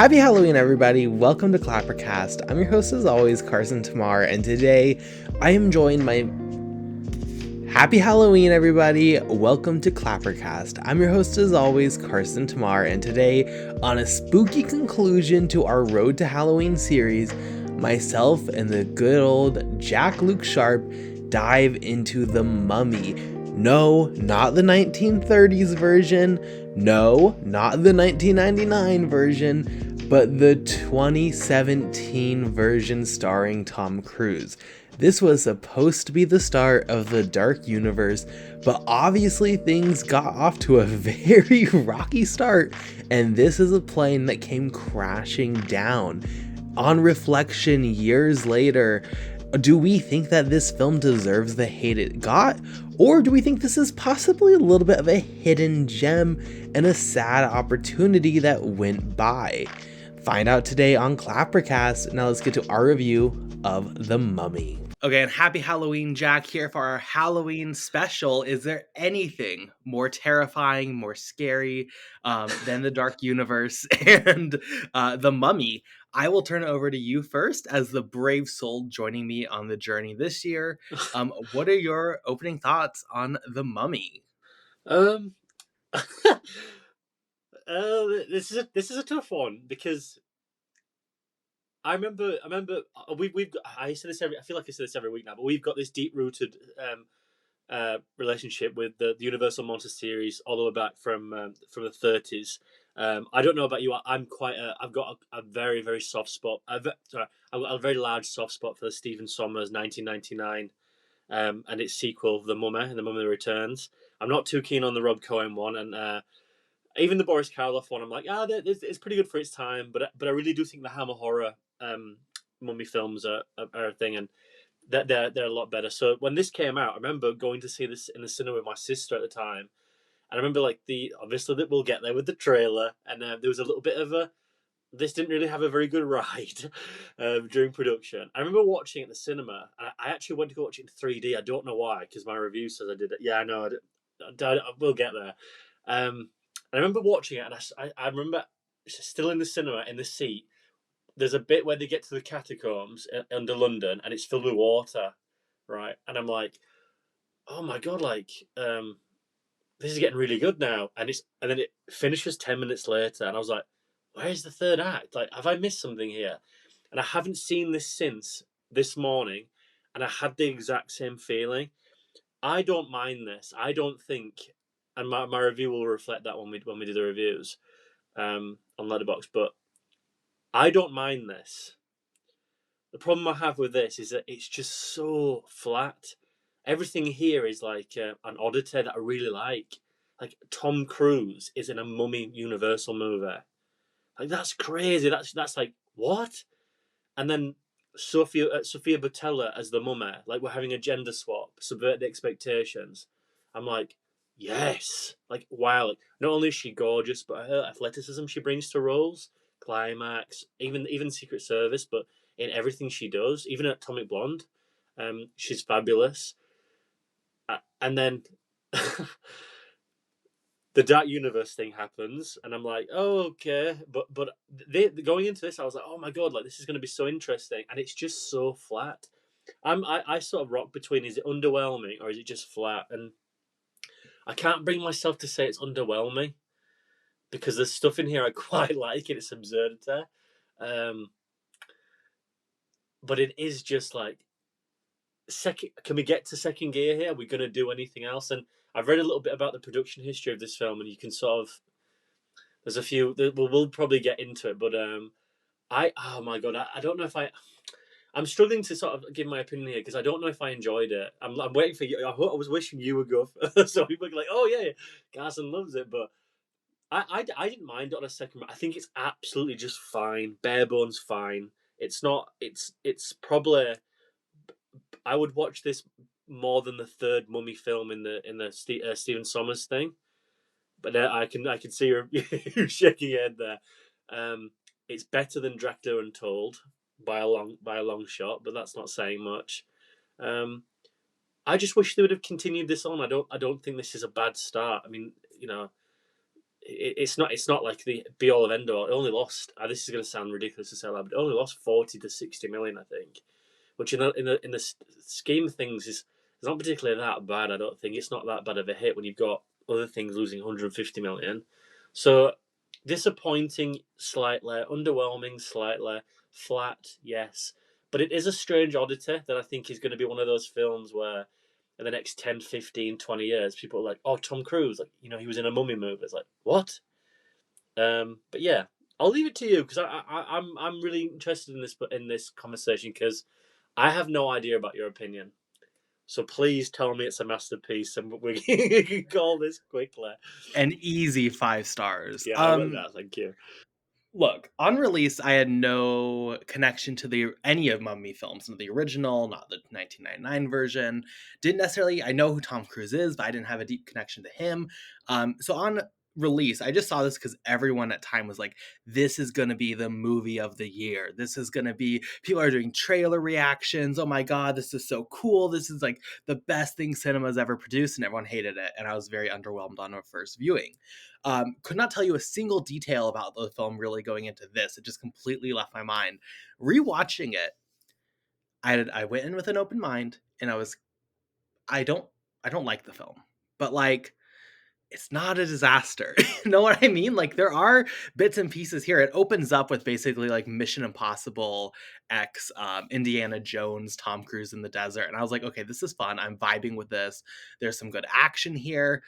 Happy Halloween, everybody. Welcome to ClapperCast. I'm your host, as always, Carson Timar, and today I am joined by... Happy Halloween, everybody. Welcome to ClapperCast. I'm your host, as always, Carson Timar, and today, on a spooky conclusion to our Road to Halloween series, myself and the good old Jak-Luke Sharp dive into The Mummy. No, not the 1930s version. No, not the 1999 version, but the 2017 version starring Tom Cruise. This was supposed to be the start of the Dark Universe, but obviously things got off to a very rocky start, and this is a plane that came crashing down. On reflection, years later, do we think that this film deserves the hate it got? Or do we think this is possibly a little bit of a hidden gem and a sad opportunity that went by? Find out today on ClapperCast. Now let's get to our review of The Mummy. Okay, and happy Halloween, Jack, here for our Halloween special. Is there anything more terrifying, more scary than the Dark Universe and The Mummy? I will turn it over to you first as the brave soul joining me on the journey this year. What are your opening thoughts on The Mummy? This is a tough one because I remember we've got, I say this I feel like I say this every week now, but we've got this deep rooted relationship with the Universal Monster series all the way back from the 30s. I don't know about you. I've got a very, very soft spot. I've got a very large soft spot for the Stephen Sommers 1999 and its sequel, The Mummy and The Mummy Returns. I'm not too keen on the Rob Cohen one, and even the Boris Karloff one. I'm like, it's pretty good for its time, but I really do think the Hammer horror mummy films are a thing, and they're a lot better. So when this came out, I remember going to see this in the cinema with my sister at the time, and I remember obviously that we'll get there with the trailer, and there was a little bit of this didn't really have a very good ride during production. I remember watching it in the cinema, and I actually went to go watch it in 3D. I don't know why, because my review says I did it. Yeah, I know. We'll get there. And I remember watching it, and I remember still in the cinema in the seat. There's a bit where they get to the catacombs under London, and it's filled with water, right? And I'm like, oh my god, this is getting really good now. And then it finishes 10 minutes later, and I was like, where's the third act? Like, have I missed something here? And I haven't seen this since this morning, and I had the exact same feeling. I don't mind this. I don't think, and my review will reflect that when we do the reviews on Letterboxd, but I don't mind this. The problem I have with this is that it's just so flat. Everything here is like an oddity that I really like. Like, Tom Cruise is in a Mummy Universal movie. Like, that's crazy. That's like, what? And then Sophia Botella as the Mummy. Like, we're having a gender swap, subvert the expectations. I'm like, yes. Like, wow. Like, not only is she gorgeous, but her athleticism she brings to roles, climax, even Secret Service, but in everything she does, even at Atomic Blonde, she's fabulous. And then the Dark Universe thing happens, and I'm like, oh, okay. But going into this, I was like, oh my god, like, this is going to be so interesting, and it's just so flat. I sort of rock between, is it underwhelming or is it just flat? And I can't bring myself to say it's underwhelming, because there's stuff in here I quite like, and it's absurdity. But it is just like, can we get to second gear here? Are we going to do anything else? And I've read a little bit about the production history of this film, and you can sort of, there's a few, we'll probably get into it, but oh my god, I don't know if I'm struggling to sort of give my opinion here, because I don't know if I enjoyed it. I'm waiting for you. I was wishing you would go so people are like, oh yeah, Carson loves it, but I didn't mind it on a second. I think it's absolutely just fine, bare bones fine. It's not. It's probably, I would watch this more than the third Mummy film in the Stephen Sommers thing. But I can see you shaking your head there. It's better than Dracula Untold by a long shot, but that's not saying much. I just wish they would have continued this on. I don't think this is a bad start. I mean, it's not like the be all of end all. It only lost. This is going to sound ridiculous to say that, but it only lost 40 to 60 million, I think, which in the scheme of things is not particularly that bad. I don't think it's not that bad of a hit when you've got other things losing 150 million. So disappointing slightly, underwhelming slightly, flat yes, but it is a strange oddity that I think is going to be one of those films where in the next 10, 15, 20 years, people are like, oh, Tom Cruise, like, he was in a Mummy movie. It's like, what? But yeah, I'll leave it to you because I'm really interested in this conversation because I have no idea about your opinion. So please tell me it's a masterpiece and we can call this quickly. An easy 5 stars. Yeah, I wrote that. Thank you. Look, on release, I had no connection to any of Mummy films, not the original, not the 1999 version. Didn't necessarily, I know who Tom Cruise is, but I didn't have a deep connection to him. So on release, I just saw this because everyone at time was like, this is going to be the movie of the year. This is going to be, people are doing trailer reactions. Oh my God, this is so cool. This is like the best thing cinema's ever produced, and everyone hated it. And I was very underwhelmed on our first viewing. Could not tell you a single detail about the film really going into this. It just completely left my mind. Rewatching it, I went in with an open mind, and I don't like the film, but like, it's not a disaster. You know what I mean? Like, there are bits and pieces here. It opens up with basically like Mission Impossible X, Indiana Jones, Tom Cruise in the desert, and I was like, okay, this is fun. I'm vibing with this. There's some good action here.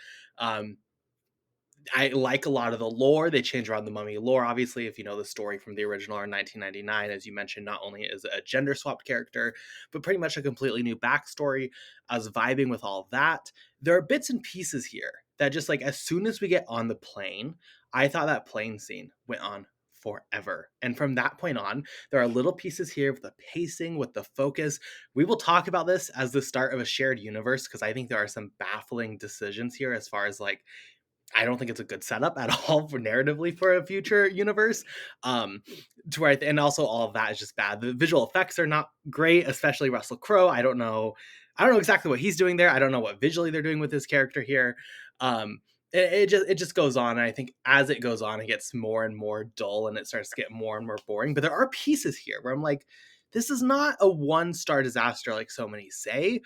I like a lot of the lore. They change around the Mummy lore, obviously, if you know the story from the original or 1999. As you mentioned, not only is it a gender swapped character, but pretty much a completely new backstory. I was vibing with all that. There are bits and pieces here that just like, as soon as we get on the plane, I thought that plane scene went on forever. And from that point on, there are little pieces here with the pacing, with the focus. We will talk about this as the start of a shared universe, because I think there are some baffling decisions here as far as like, I don't think it's a good setup at all for narratively for a future universe. To where and also all of that is just bad. The visual effects are not great, especially Russell Crowe. I don't know exactly what he's doing there. I don't know what visually they're doing with his character here. It just goes on. And I think as it goes on, it gets more and more dull, and it starts to get more and more boring. But there are pieces here where I'm like, this is not a 1-star disaster like so many say.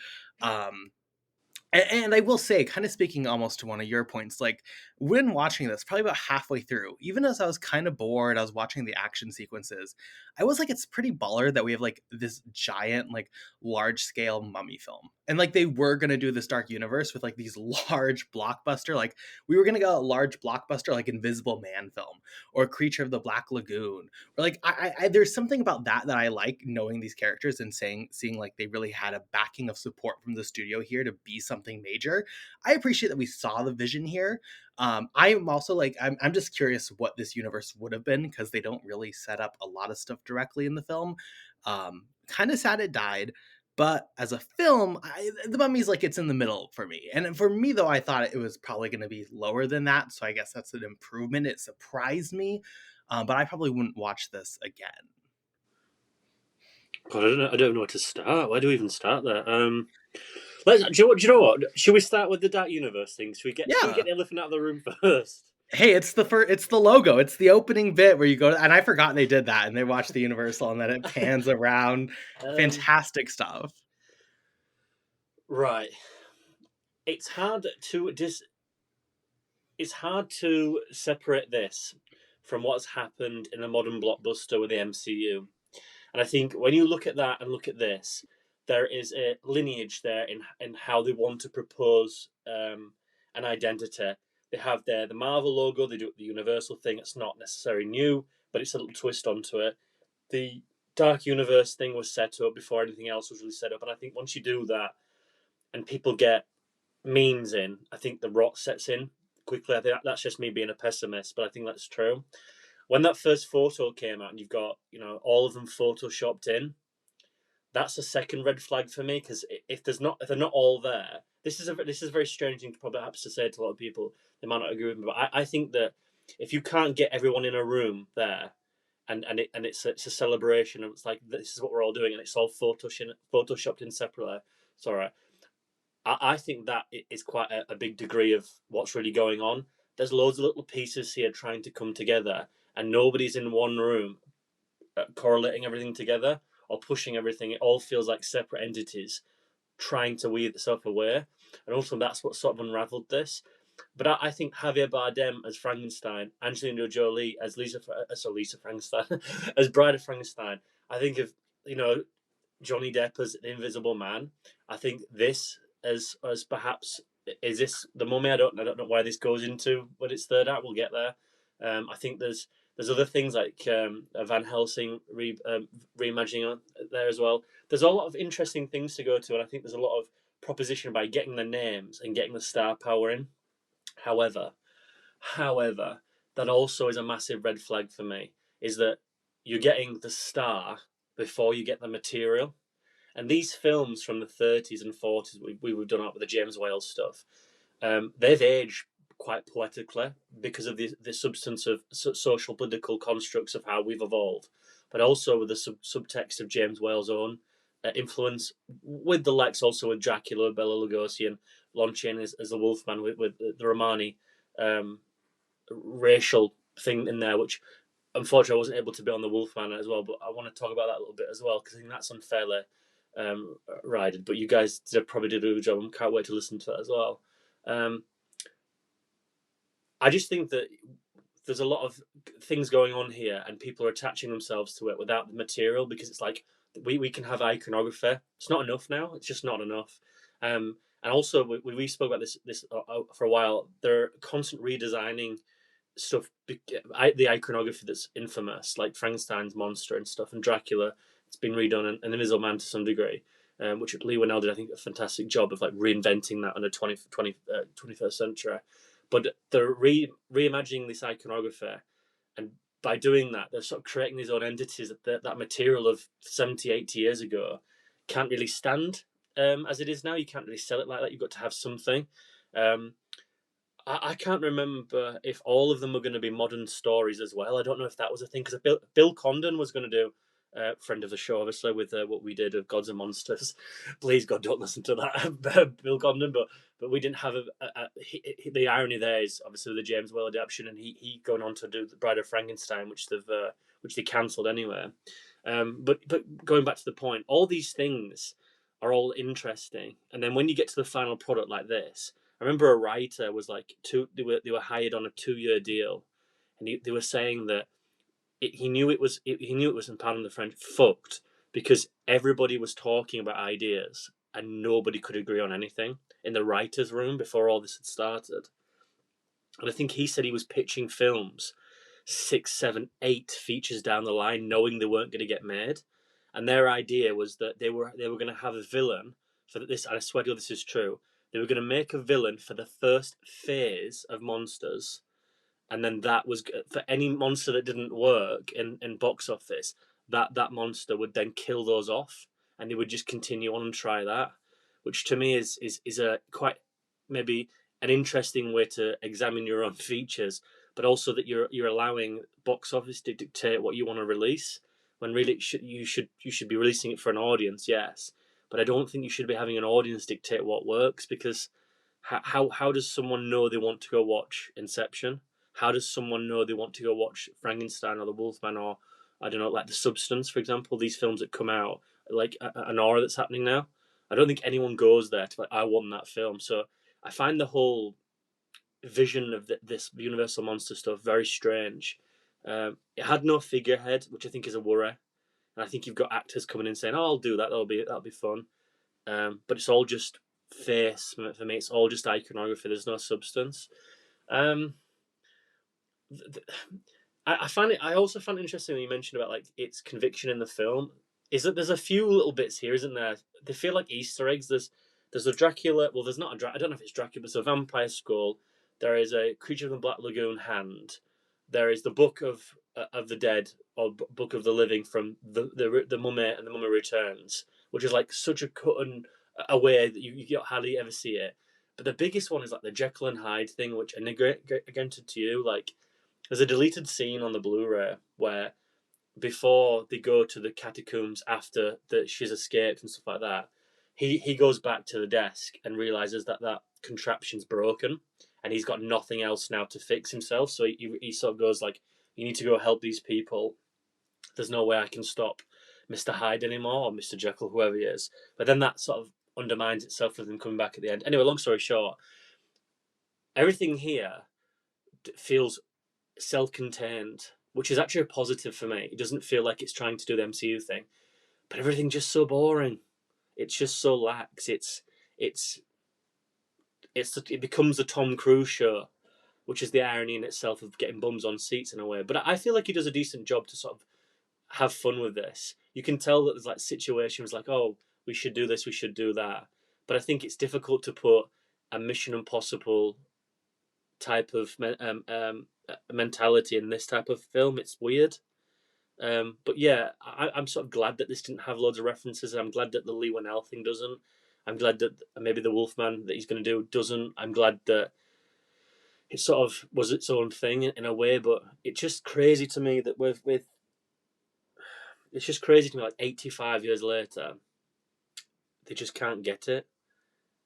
And I will say, kind of speaking almost to one of your points, like when watching this, probably about halfway through, even as I was kind of bored, I was watching the action sequences. I was like, it's pretty baller that we have like this giant, like large scale Mummy film. And like they were going to do this Dark Universe with like these large blockbuster, like we were going to go a large blockbuster, like Invisible Man film or Creature of the Black Lagoon. Or like, there's something about that I like, knowing these characters and seeing like they really had a backing of support from the studio here to be something major. I appreciate that we saw the vision here. I'm also like, I'm just curious what this universe would have been, because they don't really set up a lot of stuff directly in the film. Kind of sad it died, but as a film, the Mummy's like, it's in the middle for me. And for me though, I thought it was probably going to be lower than that, so I guess that's an improvement. It surprised me, but I probably wouldn't watch this again. God, I don't know where to start. Where do we even start there? Do you know what? Should we start with the Dark Universe thing? Should we get the elephant out of the room first? Hey, it's the logo. It's the opening bit where you go to, and I forgot they did that, and they watch the Universal, and then it pans around. Fantastic stuff. Right. It's hard to separate this from what's happened in a modern blockbuster with the MCU. And I think when you look at that and look at this, there is a lineage there in how they want to propose an identity. They have the Marvel logo, they do the Universal thing. It's not necessarily new, but it's a little twist onto it. The Dark Universe thing was set up before anything else was really set up. And I think once you do that and people get memes in, I think the rot sets in quickly. I think that's just me being a pessimist, but I think that's true. When that first photo came out and you've got, all of them photoshopped in, that's a second red flag for me, because if they're not all there, this is a very strange thing perhaps to say to a lot of people. They might not agree with me, but I think that if you can't get everyone in a room there, and it's a celebration, and it's like, this is what we're all doing, and it's all photoshopped in separately. Sorry, I think that is quite a big degree of what's really going on. there's loads of little pieces here trying to come together, and nobody's in one room correlating everything together or pushing everything. It all feels like separate entities trying to weave itself away, and also that's what sort of unraveled this. But I think Javier Bardem as Frankenstein, Angelina Jolie as Lisa Frankenstein, as Bride of Frankenstein. I think of Johnny Depp as the Invisible Man. I think this as perhaps, is this the Mummy? I don't know why this goes into when its third act. We'll get there. I think there's other things like Van Helsing reimagining there as well. There's a lot of interesting things to go to, and I think there's a lot of proposition by getting the names and getting the star power in. However, that also is a massive red flag for me. Is that you're getting the star before you get the material. And these films from the 30s and 40s, we've done up with the James Whale stuff, they've aged quite poetically because of the substance of social political constructs of how we've evolved, but also with the subtext of James Whale's own influence, with the likes also with Dracula, Bela Lugosi, and Lon Chaney as the Wolfman, with the Romani racial thing in there, which unfortunately I wasn't able to be on the Wolfman as well, but I want to talk about that a little bit as well, because I think that's unfairly rided. But you guys probably did a good job. I can't wait to listen to that as well. I just think that there's a lot of things going on here, and people are attaching themselves to it without the material, because it's like we can have iconography. It's not enough now. It's just not enough. And also, we spoke about this for a while. They're constant redesigning stuff, the iconography that's infamous, like Frankenstein's monster and stuff, and Dracula. It's been redone, and Invisible Man to some degree, which Lee Winnell did, I think, a fantastic job of like reinventing that in the 21st century. But they're reimagining this iconography, and by doing that, they're sort of creating these own entities that material of 70, 80 years ago can't really stand as it is now. You can't really sell it like that. You've got to have something. I can't remember if all of them were going to be modern stories as well. I don't know if that was a thing, because Bill Condon was going to do, friend of the show, obviously, with what we did of Gods and Monsters. Please, God, don't listen to that, Bill Condon. But we didn't have the irony there is obviously the James Whale adaptation, and he going on to do the Bride of Frankenstein, which they cancelled anyway. But going back to the point, all these things are all interesting, and then when you get to the final product like this. I remember a writer was like they were hired on a 2-year deal, and they were saying that he knew it was in pardon the French, fucked, because everybody was talking about ideas and nobody could agree on anything in the writers' room before all this had started. And I think he said he was pitching films 6, 7, 8 features down the line, knowing they weren't going to get made, and their idea was that they were going to have a villain for this. And I swear to you, this is true. They were going to make a villain for the first phase of monsters, and then that was for any monster that didn't work in box office. That monster would then kill those off, and they would just continue on and try that, which to me is a quite maybe an interesting way to examine your own features, but also that you're allowing box office to dictate what you want to release, when really you should be releasing it for an audience, yes. But I don't think you should be having an audience dictate what works, because how does someone know they want to go watch Inception? How does someone know they want to go watch Frankenstein or The Wolfman, or I don't know, like The Substance, for example? These films that come out, like an aura that's happening now. I don't think anyone goes there to like, I want that film. So I find the whole vision of this Universal Monster stuff very strange. It had no figurehead, which I think is a worry. And I think you've got actors coming in saying, "Oh, I'll do that. That'll be fun." But it's all just face for me. It's all just iconography. There's no substance. I find it. I also find it interesting when you mentioned about like its conviction in the film. Is that there's a few little bits here, isn't there? They feel like Easter eggs. There's a Dracula. Well, there's not a Dracula. I don't know if it's Dracula, but it's a vampire skull. There is a Creature of the Black Lagoon hand. There is the Book of the Dead, or Book of the Living from the Mummy and the Mummy Returns, which is like such a cut and away that you hardly ever see it. But the biggest one is like the Jekyll and Hyde thing, which, and again to you, like there's a deleted scene on the Blu-ray where before they go to the catacombs after that she's escaped and stuff like that, he goes back to the desk and realizes that contraption's broken, and he's got nothing else now to fix himself. So he sort of goes like, "You need to go help these people. There's no way I can stop Mr. Hyde anymore, or Mr. Jekyll, whoever he is." But then that sort of undermines itself with him coming back at the end. Anyway, long story short, everything here feels self-contained, which is actually a positive for me. It doesn't feel like it's trying to do the MCU thing, but everything's just so boring. It's just so lax. It's it becomes a Tom Cruise show, which is the irony in itself of getting bums on seats in a way. But I feel like he does a decent job to sort of have fun with this. You can tell that there's like situations like, oh, we should do this, we should do that. But I think it's difficult to put a Mission Impossible type of mentality in this type of film. It's weird. But yeah, I'm sort of glad that this didn't have loads of references. I'm glad that the Lee Whannell thing doesn't. I'm glad that maybe the Wolfman that he's going to do doesn't. I'm glad that it sort of was its own thing in a way. But it's just crazy to me that with it's just crazy to me. Like 85 years later, they just can't get it,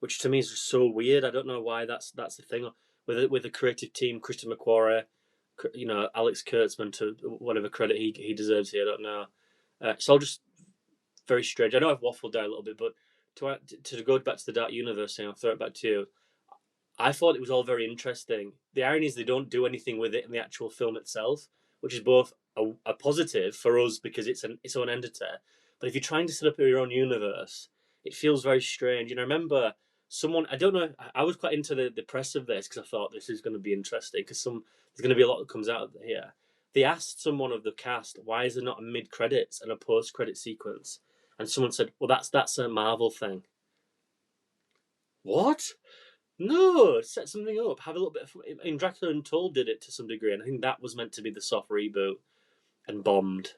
which to me is just so weird. I don't know why that's the thing. With the creative team, Christian McQuarrie, Alex Kurtzman, to whatever credit he deserves here, I don't know. It's all just very strange. I know I've waffled there a little bit, but to go back to the Dark Universe thing, I'll throw it back to you. I thought it was all very interesting. The irony is they don't do anything with it in the actual film itself, which is both a positive for us because it's its own entity. But if you're trying to set up your own universe, it feels very strange. I remember someone, I don't know, I was quite into the press of this because I thought this is going to be interesting because there's going to be a lot that comes out of here. They asked someone of the cast, why is there not a mid credits and a post credit sequence? And someone said, well, that's a Marvel thing. What? No, set something up. Have a little bit of. In Dracula Untold did it to some degree, and I think that was meant to be the soft reboot and bombed.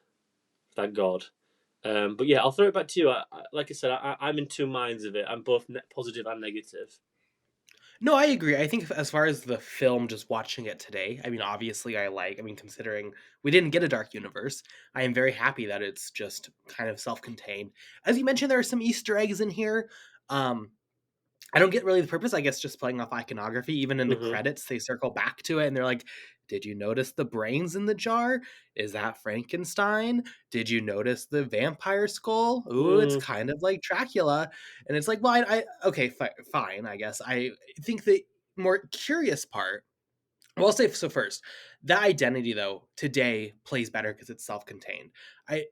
Thank God. But yeah, I'll throw it back to you. Like I said, I'm in two minds of it. I'm both positive and negative. No, I agree. I think as far as the film, just watching it today, I mean, obviously, considering we didn't get a Dark Universe, I am very happy that it's just kind of self-contained. As you mentioned, there are some Easter eggs in here. I don't get really the purpose. I guess just playing off iconography. Even in the Mm-hmm. credits, they circle back to it and they're like, "Did you notice the brains in the jar? Is that Frankenstein? Did you notice the vampire skull? Ooh, it's Mm. kind of like Dracula." And it's like, well, okay, fine. I guess I think the more curious part. Well, I'll say so first. The identity, though, today plays better because it's self-contained.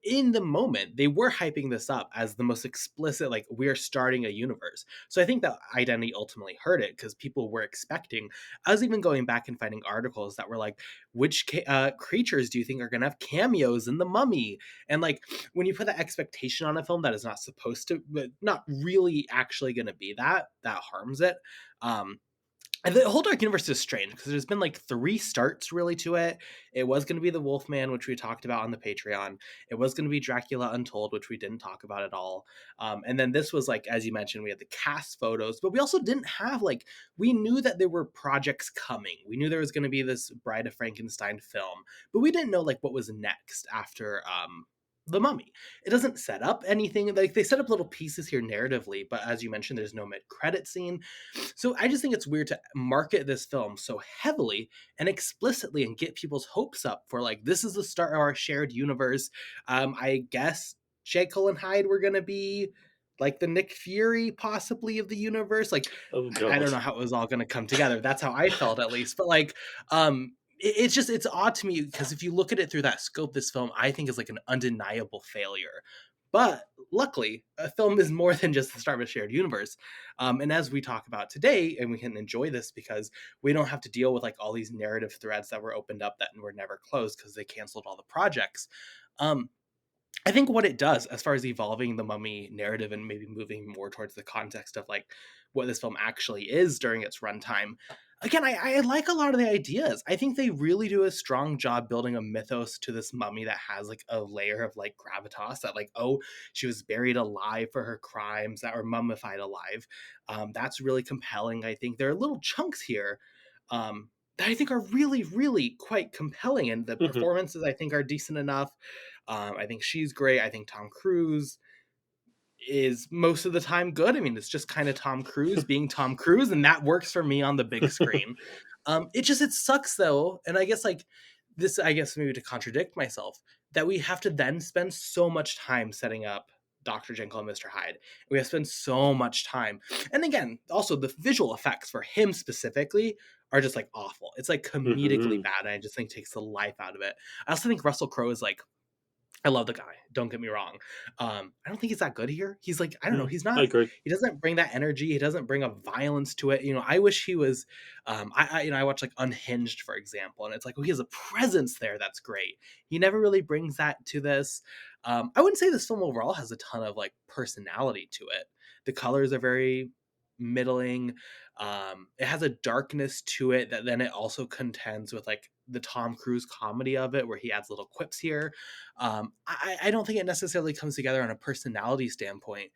In the moment, they were hyping this up as the most explicit, like we're starting a universe. So I think that identity ultimately hurt it because people were expecting. I was even going back and finding articles that were like, which creatures do you think are going to have cameos in the Mummy? And like when you put that expectation on a film that is not supposed to, but not really actually going to be that harms it. Um, and the whole Dark Universe is strange because there's been like three starts really to it. It was going to be the Wolfman, which we talked about on the Patreon. It was going to be Dracula Untold, which we didn't talk about at all. And then this was like, as you mentioned, we had the cast photos, but we also didn't have like, we knew that there were projects coming. We knew there was going to be this Bride of Frankenstein film, but we didn't know like what was next after the Mummy. It doesn't set up anything. Like they set up little pieces here narratively, but as you mentioned, there's no mid-credit scene. So I just think it's weird to market this film so heavily and explicitly and get people's hopes up for like this is the start of our shared universe. I guess Jekyll and Hyde were gonna be like the Nick Fury possibly of the universe. Like Oh I God. don't know how it was all gonna come together. That's how I felt at least. But like it's just it's odd to me because if you look at it through that scope, this film I think is like an undeniable failure. But luckily, a film is more than just the start of a shared universe. And as we talk about today, and we can enjoy this because we don't have to deal with like all these narrative threads that were opened up that were never closed because they canceled all the projects. Um, I think what it does, as far as evolving the Mummy narrative and maybe moving more towards the context of like what this film actually is during its runtime, again, I like a lot of the ideas. I think they really do a strong job building a mythos to this mummy that has like a layer of like gravitas that like, oh, she was buried alive for her crimes that were mummified alive. That's really compelling. I think there are little chunks here. That I think are really, really quite compelling, and the Mm-hmm. performances I think are decent enough. I think she's great. I think Tom Cruise is most of the time good. I mean, it's just kind of Tom Cruise being Tom Cruise, and that works for me on the big screen. It sucks though, and I guess like this, I guess maybe to contradict myself, that we have to then spend so much time setting up Dr. Jekyll and Mr. Hyde. We have to spend so much time, and again, also the visual effects for him specifically are just like awful. It's like comedically bad, and I just think takes the life out of it. I also think Russell Crowe is like, I love the guy. Don't get me wrong. I don't think he's that good here. He's like, I don't know. He's I not. agree. He doesn't bring that energy. He doesn't bring a violence to it. You know, I wish he was. I watch like Unhinged, for example, and it's like, oh, he has a presence there. That's great. He never really brings that to this. I wouldn't say this film overall has a ton of like personality to it. The colors are very middling. It has a darkness to it that then it also contends with like the Tom Cruise comedy of it, where he adds little quips here. I don't think it necessarily comes together on a personality standpoint.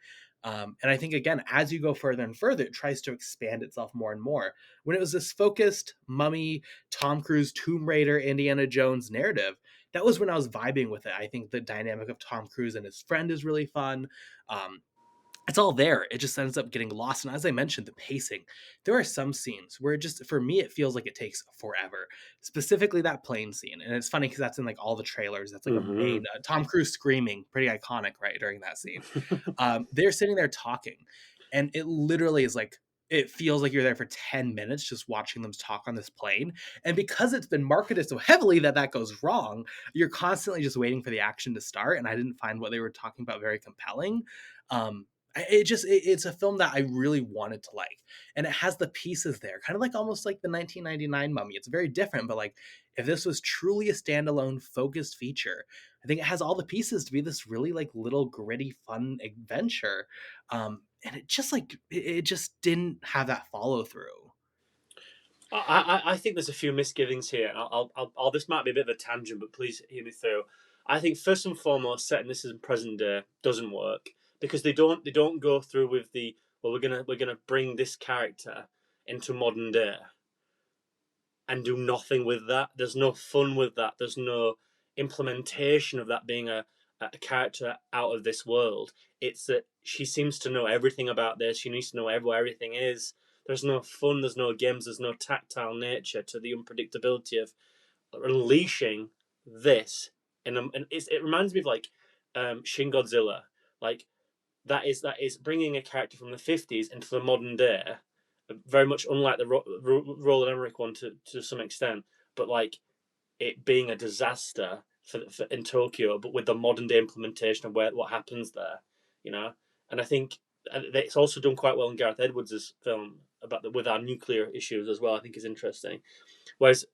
And I think, again, as you go further and further, it tries to expand itself more and more. When it was this focused Mummy, Tom Cruise, Tomb Raider, Indiana Jones narrative, that was when I was vibing with it. I think the dynamic of Tom Cruise and his friend is really fun. It's all there. It just ends up getting lost. And as I mentioned, the pacing, there are some scenes where it just, for me, it feels like it takes forever. Specifically that plane scene. And it's funny because that's in like all the trailers. That's like a main Tom Cruise screaming, pretty iconic, right? During that scene. They're sitting there talking, and it literally is like, it feels like you're there for 10 minutes just watching them talk on this plane. And because it's been marketed so heavily that that goes wrong, you're constantly just waiting for the action to start. And I didn't find what they were talking about very compelling. It's a film that I really wanted to like, and it has the pieces there, kind of like almost like the 1999 Mummy. It's very different, but like if this was truly a standalone focused feature, I think it has all the pieces to be this really like little gritty fun adventure. And it just like it just didn't have that follow through. I think there's a few misgivings here. I'll this might be a bit of a tangent, but please hear me through. I think first and foremost, setting this in present day doesn't work because they don't go through with the, well, we're gonna bring this character into modern day and do nothing with that. There's no fun with that. There's no implementation of that being a character out of this world. It's that she seems to know everything about this. She needs to know where everything is. There's no fun. There's no games. There's no tactile nature to the unpredictability of unleashing this. And it reminds me of like Shin Godzilla. Like that is bringing a character from the 50s into the modern day, very much unlike the Roland Emmerich one to some extent, but like it being a disaster for in Tokyo, but with the modern day implementation of what happens there, you know. And I think it's also done quite well in Gareth Edwards' film about with our nuclear issues as well. I think is interesting. Whereas,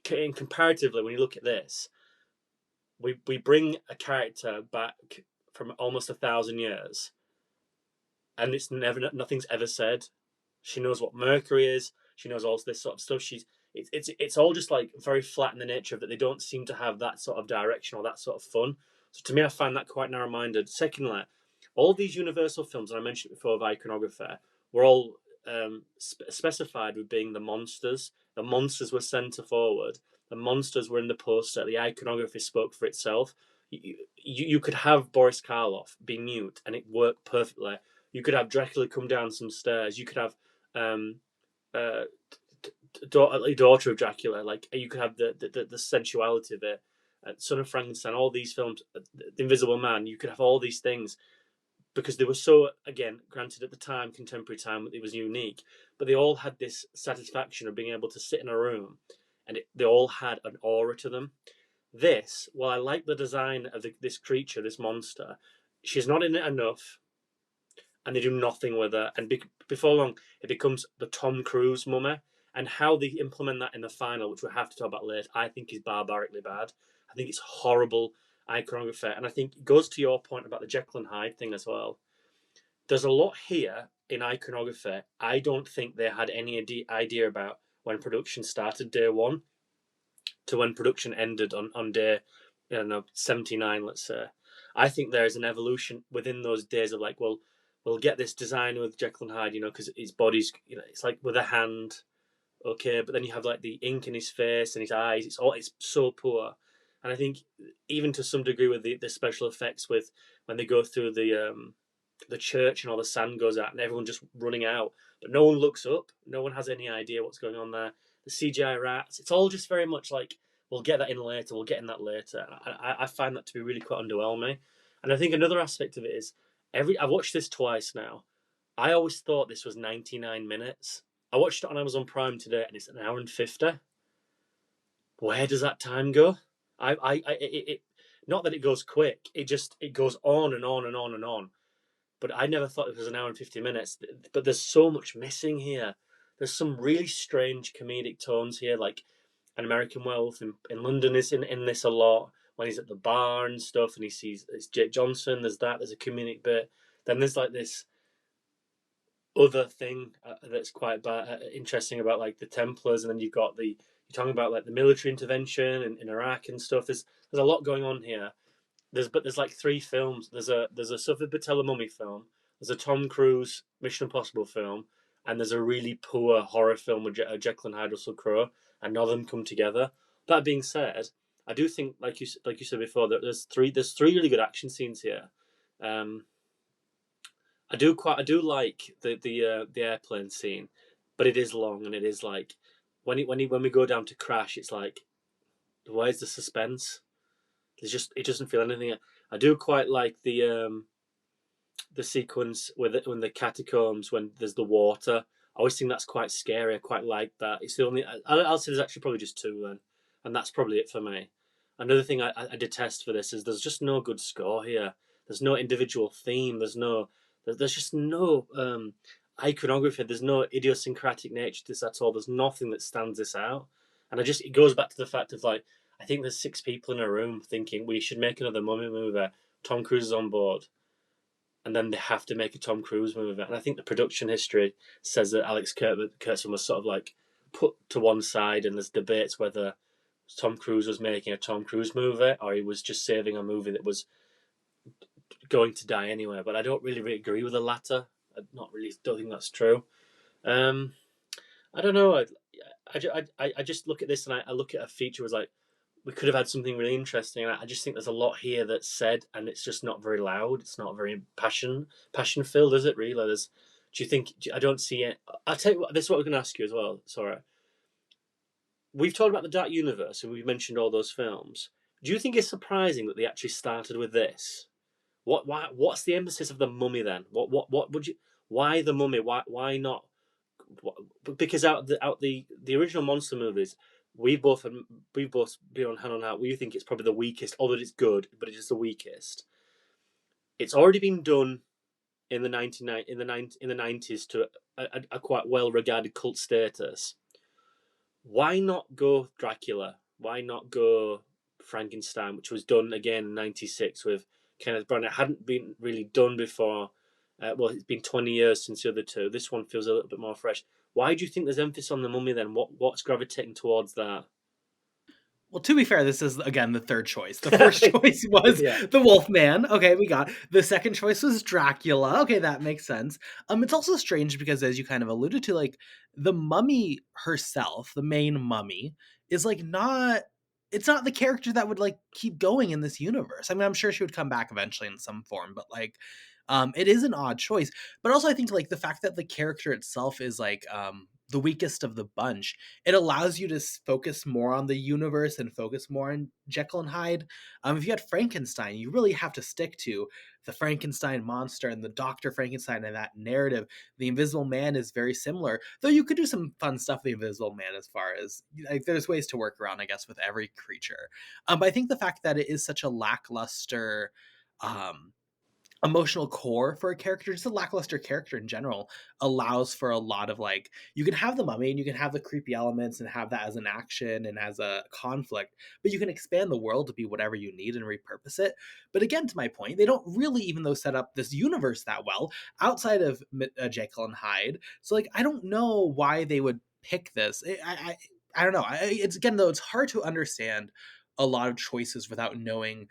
comparatively, when you look at this, we bring a character back from almost 1,000 years, and nothing's ever said. She knows what mercury is. She knows all this sort of stuff. It's all just like very flat in the nature of that. They don't seem to have that sort of direction or that sort of fun. So to me, I find that quite narrow-minded. Secondly, all these Universal films, and I mentioned it before of iconography, were all specified with being the monsters. The monsters were centre forward. The monsters were in the poster. The iconography spoke for itself. You could have Boris Karloff be mute and it worked perfectly. You could have Dracula come down some stairs. You could have daughter of Dracula. Like you could have the sensuality of it. Son of Frankenstein. All these films, The Invisible Man. You could have all these things because they were so, again, granted at the time, contemporary time, it was unique. But they all had this satisfaction of being able to sit in a room, and they all had an aura to them. This, while I like the design of this creature, this monster, she's not in it enough, and they do nothing with her. And before long, it becomes the Tom Cruise mummy. And how they implement that in the final, which we'll have to talk about later, I think is barbarically bad. I think it's horrible iconography. And I think it goes to your point about the Jekyll and Hyde thing as well. There's a lot here in iconography I don't think they had any idea about when production started day one to when production ended on day, 79, let's say. I think there is an evolution within those days of like, well, we'll get this design with Jekyll and Hyde, because his body's, it's like with a hand, okay, but then you have like the ink in his face and his eyes. It's so poor, and I think even to some degree with the special effects with when they go through the church and all the sand goes out and everyone just running out, but no one looks up. No one has any idea what's going on there. The CGI rats, it's all just very much like, we'll get that in later. We'll get in that later. I find that to be really quite underwhelming. And I think another aspect of it is I've watched this twice now. I always thought this was 99 minutes. I watched it on Amazon Prime today, and it's an hour and 50. Where does that time go? Not that it goes quick. It goes on and on and on and on. But I never thought it was an hour and 50 minutes. But there's so much missing here. There's some really strange comedic tones here, like An American Werewolf in London is in this a lot. When he's at the bar and stuff, and he sees it's Jake Johnson. There's that. There's a comedic bit. Then there's like this other thing that's quite interesting about like the Templars, and then you've got you're talking about like the military intervention in Iraq and stuff. There's a lot going on here. There's like three films. There's a Suffolk Botella Mummy film. There's a Tom Cruise Mission Impossible film, and there's a really poor horror film with Jekyll and Hyde Russell Crowe, and none of them come together. That being said, I do think, like you said before, that there's three really good action scenes here. I do like the airplane scene, but it is long, and it is like when we go down to crash, it's like, where's the suspense? It doesn't feel anything. I do quite like the sequence with when the catacombs, when there's the water. I always think that's quite scary. I quite like that. It's the only. I'll say there's actually probably just two then, and that's probably it for me. Another thing I detest for this is there's just no good score here. There's no individual theme. There's just no iconography. There's no idiosyncratic nature to this at all. There's nothing that stands this out. And it goes back to the fact of like, I think there's 6 people in a room thinking we should make another Mummy movie. Tom Cruise is on board, and then they have to make a Tom Cruise movie. And I think the production history says that Alex Kurtzman was sort of like put to one side, and there's debates whether Tom Cruise was making a Tom Cruise movie or he was just saving a movie that was going to die anyway. But I don't really agree with the latter. Don't think that's true. I don't know. I just look at this, and I look at a feature as like, we could have had something really interesting. I just think there's a lot here that's said, and it's just not very loud. It's not very passion filled, is it? Really? Do you think? I don't see it. I'll tell you what. This is what we're going to ask you as well. Sorry. We've talked about the Dark Universe, and we've mentioned all those films. Do you think it's surprising that they actually started with this? What's the emphasis of the Mummy then? What would you? Why the Mummy? Why not? Because out the original monster movies, we've both been on hand on heart. We think it's probably the weakest, although it's good, but it is the weakest. It's already been done in the 90s to a quite well regarded cult status. Why not go Dracula? Why not go Frankenstein, which was done again in '96 with Kenneth Branagh? It hadn't been really done before. Well, it's been 20 years since the other two. This one feels a little bit more fresh. Why do you think there's emphasis on the Mummy then? What's gravitating towards that? Well, to be fair, this is, again, the third choice. The first choice was Yeah. the Wolfman. Okay, we got. The second choice was Dracula. Okay, that makes sense. It's also strange because, as you kind of alluded to, like, the mummy herself, the main mummy, is like it's not the character that would like keep going in this universe. I mean, I'm sure she would come back eventually in some form, but like, it is an odd choice. But also, I think like the fact that the character itself is like the weakest of the bunch, it allows you to focus more on the universe and focus more on Jekyll and Hyde. If you had Frankenstein, you really have to stick to the Frankenstein monster and the Dr. Frankenstein and that narrative. The Invisible Man is very similar, though you could do some fun stuff with the Invisible Man as far as, like, there's ways to work around, I guess, with every creature. But I think the fact that it is such a lackluster emotional core for a character, just a lackluster character in general, allows for a lot of like, you can have the mummy and you can have the creepy elements and have that as an action and as a conflict, but you can expand the world to be whatever you need and repurpose it. But again, to my point, they don't really even though set up this universe that well outside of Jekyll and Hyde. So like, I don't know why they would pick this. I don't know. It's again, though, it's hard to understand a lot of choices without knowing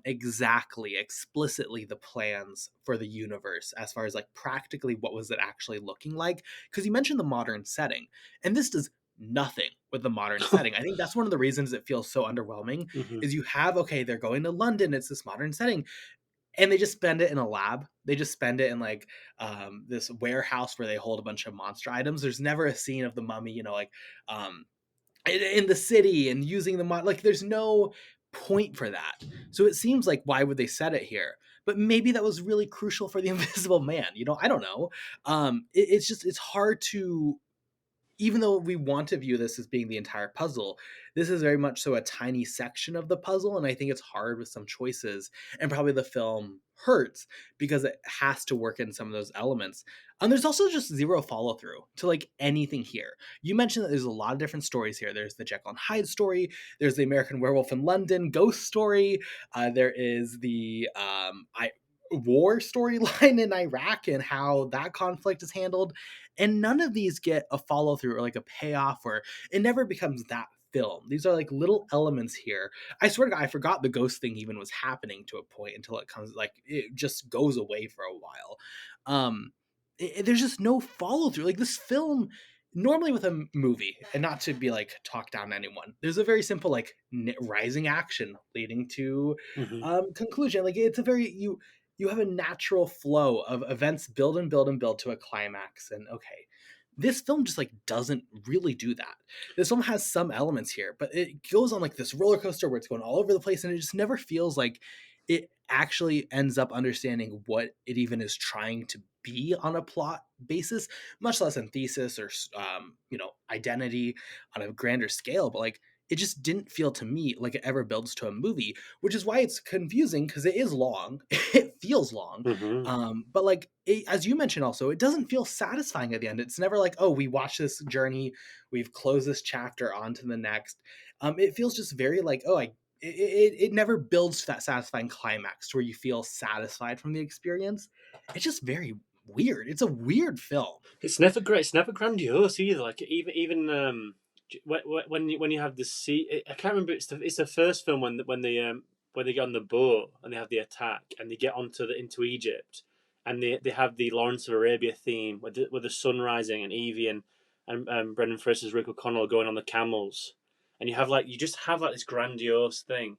exactly, explicitly the plans for the universe as far as like practically what was it actually looking like. Because you mentioned the modern setting, and this does nothing with the modern setting. I think that's one of the reasons it feels so underwhelming Mm-hmm. is you have, okay, they're going to London, it's this modern setting, and they just spend it in a lab. they just spend it in like this warehouse where they hold a bunch of monster items. There's never a scene of the mummy, like um in the city and using the like there's no point for that. So it seems like why would they set it here? But maybe that was really crucial for the Invisible Man. I don't know. It's just it's hard to, even though we want to view this as being the entire puzzle, this is very much so a tiny section of the puzzle. And I think it's hard with some choices. And probably the film hurts because it has to work in some of those elements. And there's also just zero follow through to like anything here. You mentioned that there's a lot of different stories here. There's the Jekyll and Hyde story, there's the American Werewolf in London ghost story, there is the war storyline in Iraq and how that conflict is handled. And none of these get a follow through or like a payoff, or it never becomes that film. These are like little elements here. I swear to God, I forgot the ghost thing even was happening to a point until it comes, like, it just goes away for a while. There's just no follow through. Like this film, normally with a movie, and not to be like talk down to anyone, there's a very simple like rising action leading to conclusion. Like it's a very you have a natural flow of events build and build and build to a climax. And okay, this film just like doesn't really do that. This film has some elements here, but it goes on like this roller coaster where it's going all over the place, and it just never feels like it actually ends up understanding what it even is trying to be on a plot basis, much less in thesis or identity on a grander scale. But like it just didn't feel to me like it ever builds to a movie, which is why it's confusing because it is long. It feels long. But like as you mentioned also, it doesn't feel satisfying at the end. It's never like, oh, we watched this journey, we've closed this chapter, on to the next. It feels just very like, oh, it never builds to that satisfying climax where you feel satisfied from the experience. It's just very weird. It's a weird film. It's never great. It's never grandiose either. Like even when you have the sea, I can't remember. It's the first film when they get on the boat and they have the attack and they get into Egypt, and they have the Lawrence of Arabia theme with the sun rising and Evie and Brendan Fraser's Rick O'Connell going on the camels, and you just have like this grandiose thing,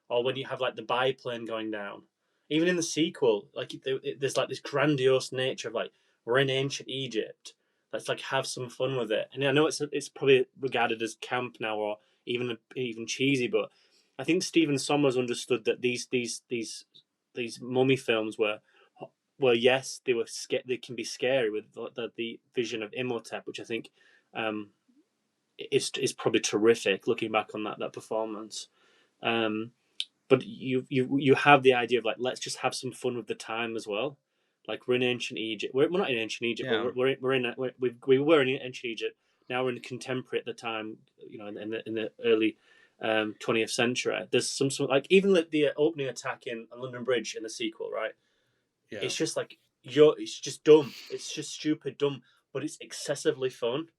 or when you have like the biplane going down. Even in the sequel, like there's like this grandiose nature of like we're in ancient Egypt. Let's like have some fun with it. And I know it's probably regarded as camp now or even cheesy, but I think Stephen Sommers understood that these mummy films yes, they can be scary with the vision of Imhotep, which I think is probably terrific looking back on that performance. But you have the idea of like let's just have some fun with the time as well. Like we're in ancient Egypt. We're not in ancient Egypt, Yeah. but we were in ancient Egypt. Now we're in contemporary at the time. In the early 20th century. There's some like even the opening attack in London Bridge in the sequel, right? Yeah. It's just like it's just dumb. It's just stupid dumb, but it's excessively fun.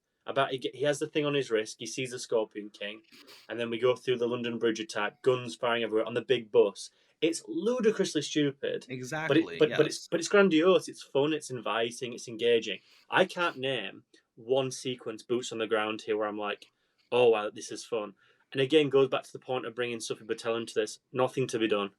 He has the thing on his wrist. He sees the Scorpion King, and then we go through the London Bridge attack, guns firing everywhere on the big bus. It's ludicrously stupid, Exactly. Yes. but it's grandiose. It's fun. It's inviting. It's engaging. I can't name one sequence, boots on the ground here, where I'm like, oh wow, this is fun. And again, goes back to the point of bringing Sophie Botell into this. Nothing to be done.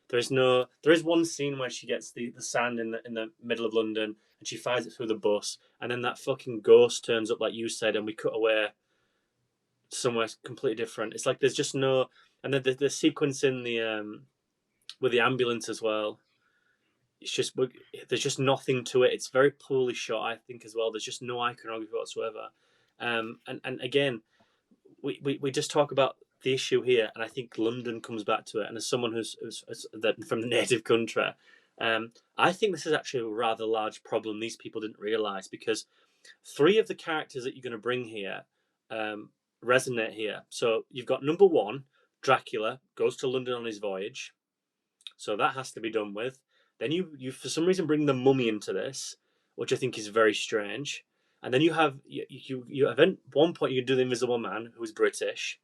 There is one scene where she gets the sand in the middle of London and she fires it through the bus, and then that fucking ghost turns up like you said, and we cut away somewhere completely different. It's like there's just no, and then the sequence in the with the ambulance as well. It's just there's just nothing to it. It's very poorly shot, I think, as well. There's just no iconography whatsoever. And again, we just talk about the issue here, and I think London comes back to it. And as someone who's from the native country, I think this is actually a rather large problem these people didn't realise, because 3 of the characters that you're going to bring here resonate here. So you've got number 1, Dracula goes to London on his voyage, so that has to be done with. Then you for some reason bring the mummy into this, which I think is very strange. And then you have at one point you do the Invisible Man, who's British.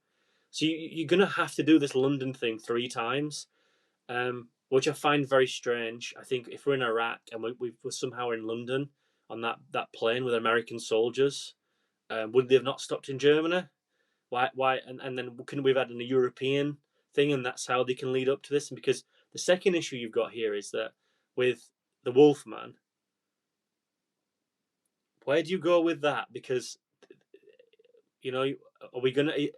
So you're gonna have to do this London thing 3 times, which I find very strange. I think if we're in Iraq and we're somehow in London on that plane with American soldiers, would they have not stopped in Germany? Why? And then couldn't we have had a European thing, and that's how they can lead up to this? And because the second issue you've got here is that with the Wolfman. Where do you go with that? Because are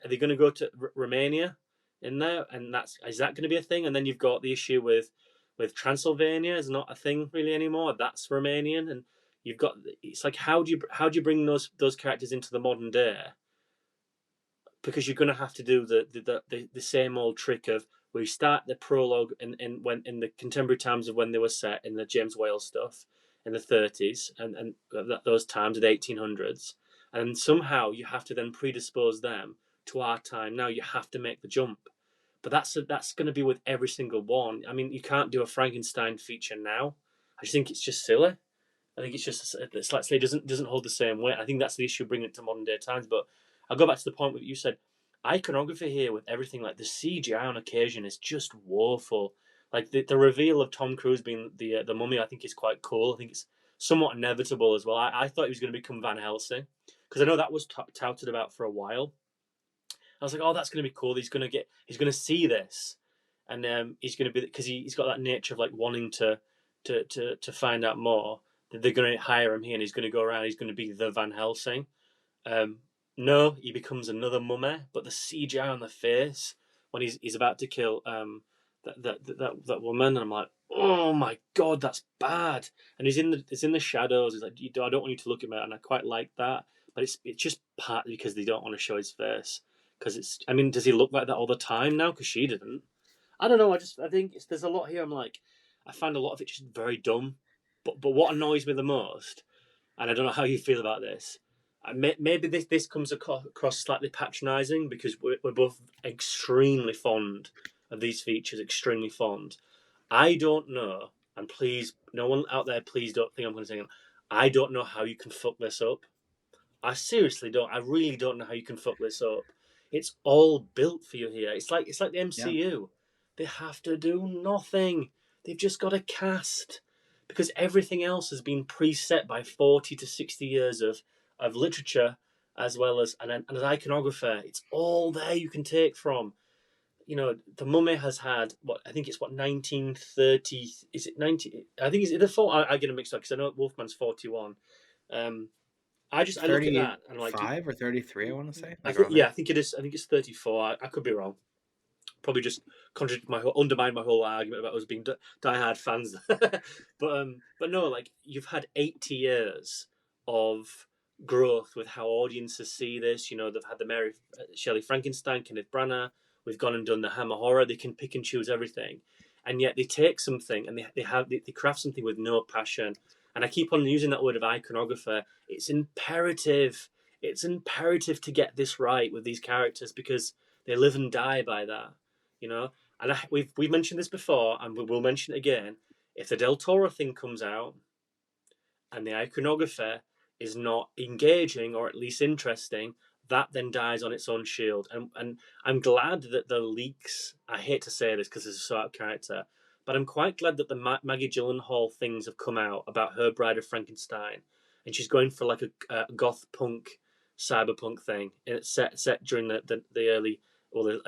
they gonna go to Romania in there, and is that going to be a thing? And then you've got the issue with Transylvania is not a thing really anymore. That's Romanian, and you've got it's like how do you bring those characters into the modern day? Because you're going to have to do the same old trick of we start the prologue in the contemporary times of when they were set in the James Whale stuff in the 30s and those times of the 1800s, and somehow you have to then predispose them to our time. Now you have to make the jump, but that's going to be with every single one. I mean, you can't do a Frankenstein feature now. I just think it's just silly. I think it's like say it doesn't hold the same weight. I think that's the issue bringing it to modern day times. But I'll go back to the point where you said iconography here with everything like the CGI on occasion is just woeful. Like the reveal of Tom Cruise being the mummy, I think is quite cool. I think it's somewhat inevitable as well. I thought he was going to become Van Helsing because I know that was touted about for a while. I was like, oh, that's going to be cool. He's going to see this, and he's going to be because he's got that nature of like wanting to find out more. They're going to hire him here, and he's going to go around. He's going to be the Van Helsing. Um, no, he becomes another mummy, but the CGI on the face when he's about to kill that woman, and I'm like, oh my god, that's bad. And it's in the shadows. He's like, I don't want you to look at me, and I quite like that, but it's just partly because they don't want to show his face. Because I mean, does he look like that all the time now? Because she didn't. I don't know. I think there's a lot here. I'm like, I find a lot of it just very dumb. But what annoys me the most, and I don't know how you feel about this, maybe this comes across slightly patronising because we're both extremely fond of these features, extremely fond. I don't know, and please, no one out there, please don't think I'm going to say, I don't know how you can fuck this up. I seriously don't. I really don't know how you can fuck this up. It's all built for you here. It's like the Yeah. MCU. They have to do nothing. They've just got a cast because everything else has been preset by 40 to 60 years of literature as well as as iconographer. It's all there you can take from. The Mummy has had I think it's 1930. Is it 90? I think it's the four. I get a mixed up because I know Wolfman's 41. Um, I look at that and I'm like, 35 or 33, I want to say, I like think around there. I think it is. I think it's 34. I could be wrong. Probably just undermine my whole argument about us being diehard fans. But no, like you've had 80 years of growth with how audiences see this. They've had the Mary Shelley Frankenstein, Kenneth Branagh. We've gone and done the Hammer horror. They can pick and choose everything, and yet they take something and they craft something with no passion. And I keep on using that word of iconographer. It's imperative. It's imperative to get this right with these characters because they live and die by that. you know. And we've mentioned this before, and we will mention it again. If the Del Toro thing comes out and the iconography is not engaging or at least interesting, that then dies on its own shield. And I'm glad that the leaks. I hate to say this because it's a sort of character, but I'm quite glad that the Maggie Gyllenhaal things have come out about her Bride of Frankenstein, and she's going for like a goth punk cyberpunk thing, and it's set during the early the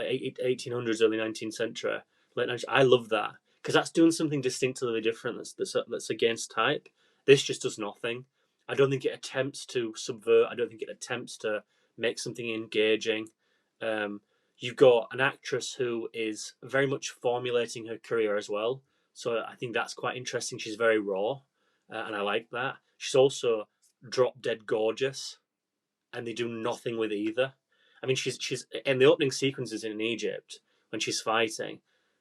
1800s, early 19th century, late 19th. I love that because that's doing something distinctly different. That's against type. This just does nothing. I don't think it attempts to subvert. I don't think it attempts to make something engaging. You've got an actress who is very much formulating her career as well. So I think that's quite interesting. She's very raw, and I like that. She's also drop dead gorgeous, and they do nothing with either. I mean, she's in the opening sequences in Egypt when she's fighting.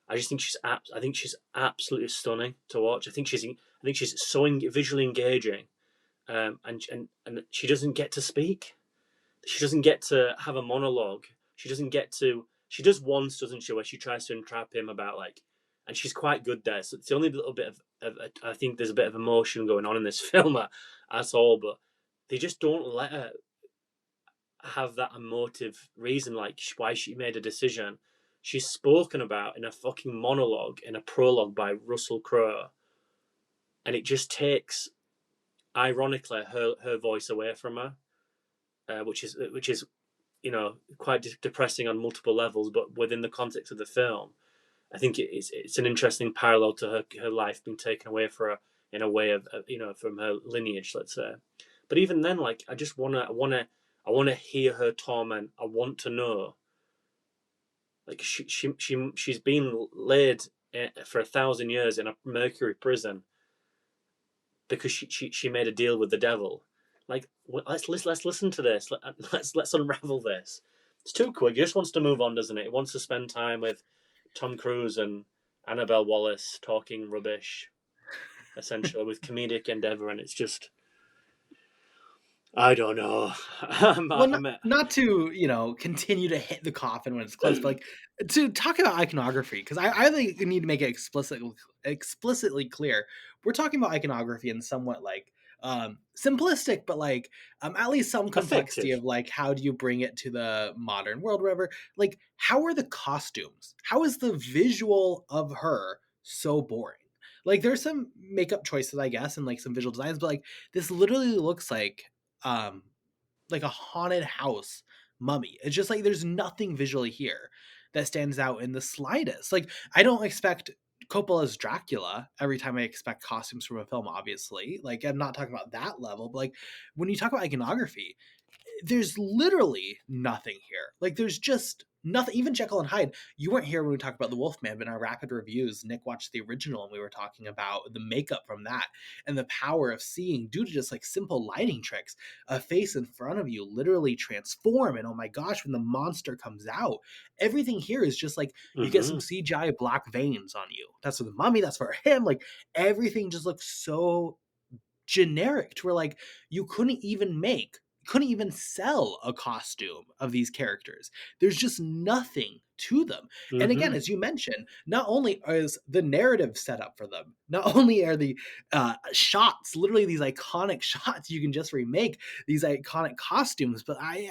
I just think I think she's absolutely stunning to watch. I think she's so visually engaging, and she doesn't get to speak. She doesn't get to have a monologue. She doesn't get to. She does once, doesn't she, where she tries to entrap him about and she's quite good there. So it's the only little bit of I think there's a bit of emotion going on in this film at all, but they just don't let her have that emotive reason, like why she made a decision. She's spoken about in a fucking monologue in a prologue by Russell Crowe, and it just takes, ironically, her voice away from her, which is quite depressing on multiple levels. But within the context of the film, I think it's an interesting parallel to her life being taken away for her in a way of from her lineage, let's say. But even then, like I just I wanna hear her torment. I want to know. Like she's been laid for 1,000 years in a mercury prison because she made a deal with the devil. Like let's listen to this. Let's unravel this. It's too quick. He just wants to move on, doesn't it? He wants to spend time with Tom Cruise and Annabelle Wallace talking rubbish, essentially with comedic endeavor, and it's just I don't know. Well, not to continue to hit the coffin when it's close, but like to talk about iconography, because I think we need to make it explicitly clear. We're talking about iconography in somewhat like simplistic, but like at least some complexity effective. of like how do you bring it to the modern world, whatever. Like how are the costumes? How is the visual of her so boring? Like there's some makeup choices, I guess, and like some visual designs, but like this literally looks um like a haunted house mummy. It's just like there's nothing visually here that stands out in the slightest. Like I don't expect Coppola's Dracula every time I expect costumes from a film, obviously. Like I'm not talking about that level, but like when you talk about iconography, there's literally nothing here. Like there's just nothing. Even Jekyll and Hyde, you weren't here when we talked about the Wolfman, but in our rapid reviews, Nick watched the original and we were talking about the makeup from that and the power of seeing, due to just like simple lighting tricks, a face in front of you literally transform. And oh my gosh, when the monster comes out, everything here is just like you get some CGI black veins on you. That's for the mummy, that's for him. Like everything just looks so generic to where like you couldn't even sell a costume of these characters. There's just nothing to them. And again, as you mentioned, not only is the narrative set up for them, not only are the shots, literally these iconic shots you can just remake, these iconic costumes, but I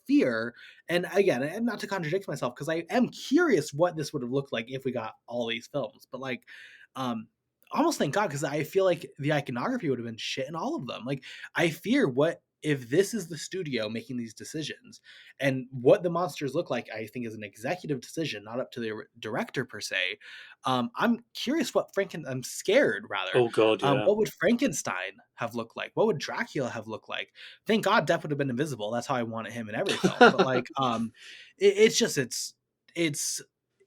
fear, and again, and not to contradict myself, because I am curious what this would have looked like if we got all these films, but like, almost thank God, because I feel like the iconography would have been shit in all of them. Like, I fear what if this is the studio making these decisions, and what the monsters look like, I think is an executive decision, not up to the director per se. I'm curious I'm scared rather. Oh God, yeah. What would Frankenstein have looked like? What would Dracula have looked like? Thank God Depp would have been invisible. That's how I wanted him in every film. But like, it's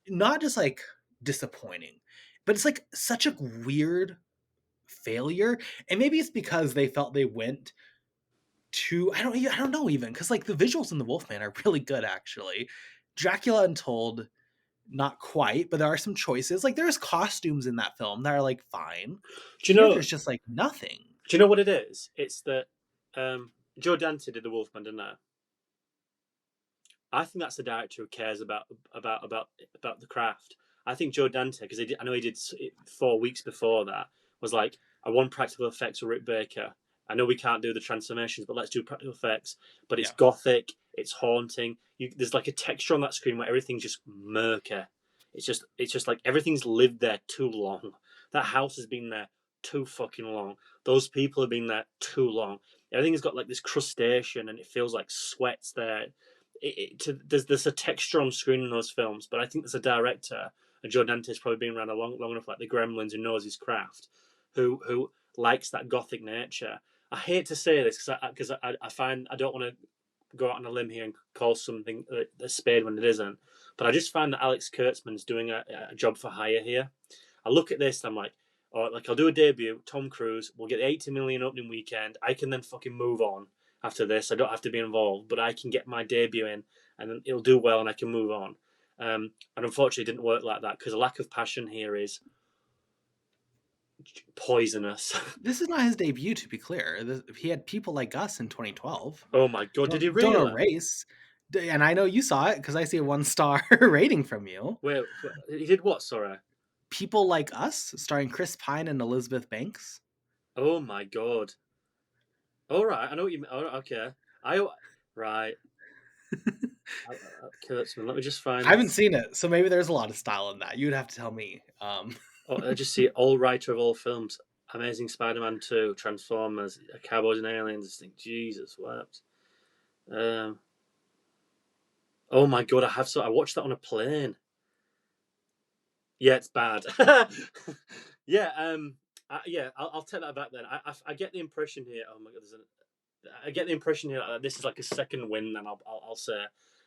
not just like disappointing, but it's like such a weird failure. And maybe it's because they felt they went to I don't know, even because like the visuals in the Wolfman are really good actually. Dracula Untold, not quite, but there are some choices. Like there's costumes in that film that are like fine. Do you Here know? there's just like nothing. Do you know what it is? It's that Joe Dante did the Wolfman, didn't I? I think that's the director who cares about the craft. I think Joe Dante, because I know he did 4 weeks before that, was like, I want practical effects with Rick Baker. I know we can't do the transformations, but let's do practical effects. But it's gothic, it's haunting. There's like a texture on that screen where everything's just murky. It's just like everything's lived there too long. That house has been there too fucking long. Those people have been there too long. Everything's got like this crustacean, and it feels like sweat's there. There's a texture on screen in those films, but I think there's a director, and Joe Dante's probably been around long enough, like the Gremlins, who knows his craft, who likes that gothic nature. I hate to say this because I find I don't want to go out on a limb here and call something a spade when it isn't, but I just find that Alex Kurtzman's doing a job for hire here. I look at this and I'm like, all right, like I'll do a debut, Tom Cruise, we'll get 80 million opening weekend. I can then fucking move on after this. I don't have to be involved, but I can get my debut in and then it'll do well and I can move on. And unfortunately, it didn't work like that because a lack of passion here is poisonous. This is not his debut, to be clear. He had People Like Us in 2012. Oh my God, did he really? Don't erase. And I know you saw it because I see a 1-star rating from you. Wait, he did what? Sorry. People Like Us, starring Chris Pine and Elizabeth Banks. Oh my God. All right, I know what you mean. Oh, okay. Right. Kurtzman, let me just find. I haven't seen it, so maybe there's a lot of style in that. You'd have to tell me. I just see all writer of all films. Amazing Spider-Man 2, Transformers, Cowboys and Aliens. I just think, Jesus wept. Oh my God, I watched that on a plane. Yeah, it's bad. Yeah, Yeah, I'll take that back then. I get the impression here. Oh my god, I get the impression here that this is like a second win. And I'll say,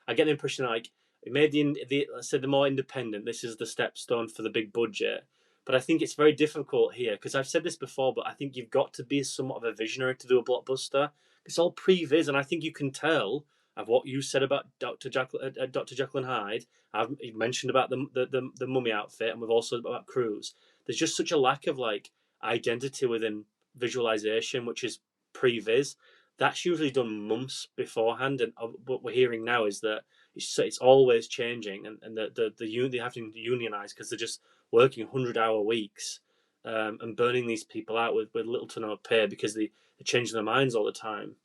I get the impression like it made the let's say the more independent. This is the stepstone for the big budget. But I think it's very difficult here because I've said this before. But I think you've got to be somewhat of a visionary to do a blockbuster. It's all previs, and I think you can tell of what you said about Dr. Jekyll and Hyde. I've mentioned about the mummy outfit, and we've also about Cruise. There's just such a lack of like identity within visualization, which is previs. That's usually done months beforehand, and what we're hearing now is that it's always changing, and they have to unionize because they're just working 100-hour weeks, and burning these people out with little to no pay because they're changing their minds all the time.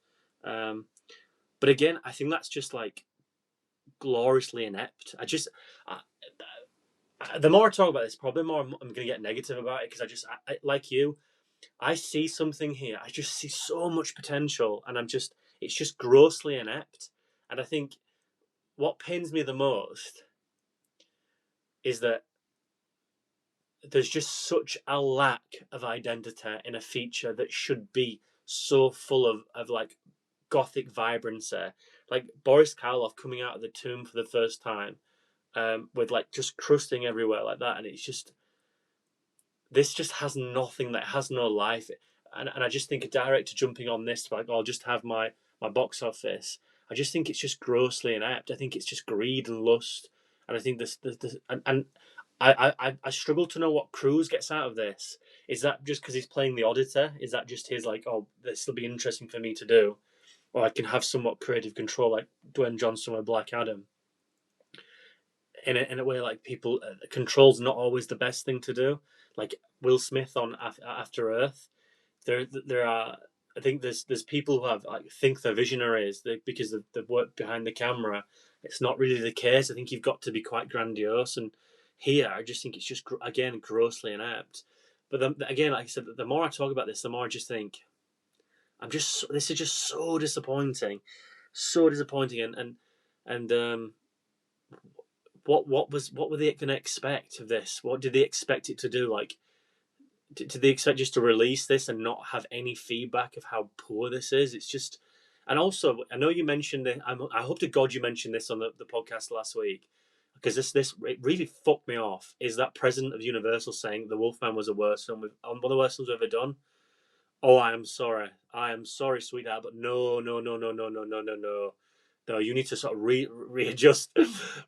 Um, but again, I think that's just like gloriously inept. The more I talk about this, probably more I'm going to get negative about it because like you, I see something here. I just see so much potential, and it's just grossly inept. And I think what pains me the most is that there's just such a lack of identity in a feature that should be so full of like gothic vibrancy. Like Boris Karloff coming out of the tomb for the first time, with like just crusting everywhere like that, and it's just this just has nothing, that has no life. And I just think a director jumping on this like, oh, I'll just have my box office. I just think it's just grossly inept. I think it's just greed and lust, and I think this and I struggle to know what Cruise gets out of this. Is that just because he's playing the auditor? Is that just his like, oh, this will be interesting for me to do, or I can have somewhat creative control like Dwayne Johnson with Black Adam? In a way, like people, control's not always the best thing to do. Like Will Smith on After Earth, there are, I think there's people who have like think they're visionaries because they've worked behind the camera. It's not really the case. I think you've got to be quite grandiose, and here I just think it's just again grossly inept. But again, like I said, the more I talk about this, the more I just think this is just so disappointing, and what were they going to expect of this? What did they expect it to do? Like, did they expect just to release this and not have any feedback of how poor this is? It's just, and also I know you mentioned it. I hope to God you mentioned this on the podcast last week, because this it really fucked me off. Is that president of Universal saying the Wolfman was a worst film, one of the worst films we've ever done? Oh, I am sorry. I am sorry, sweetheart, but no, no, no, no, no, no, no, no, no. No, you need to sort of readjust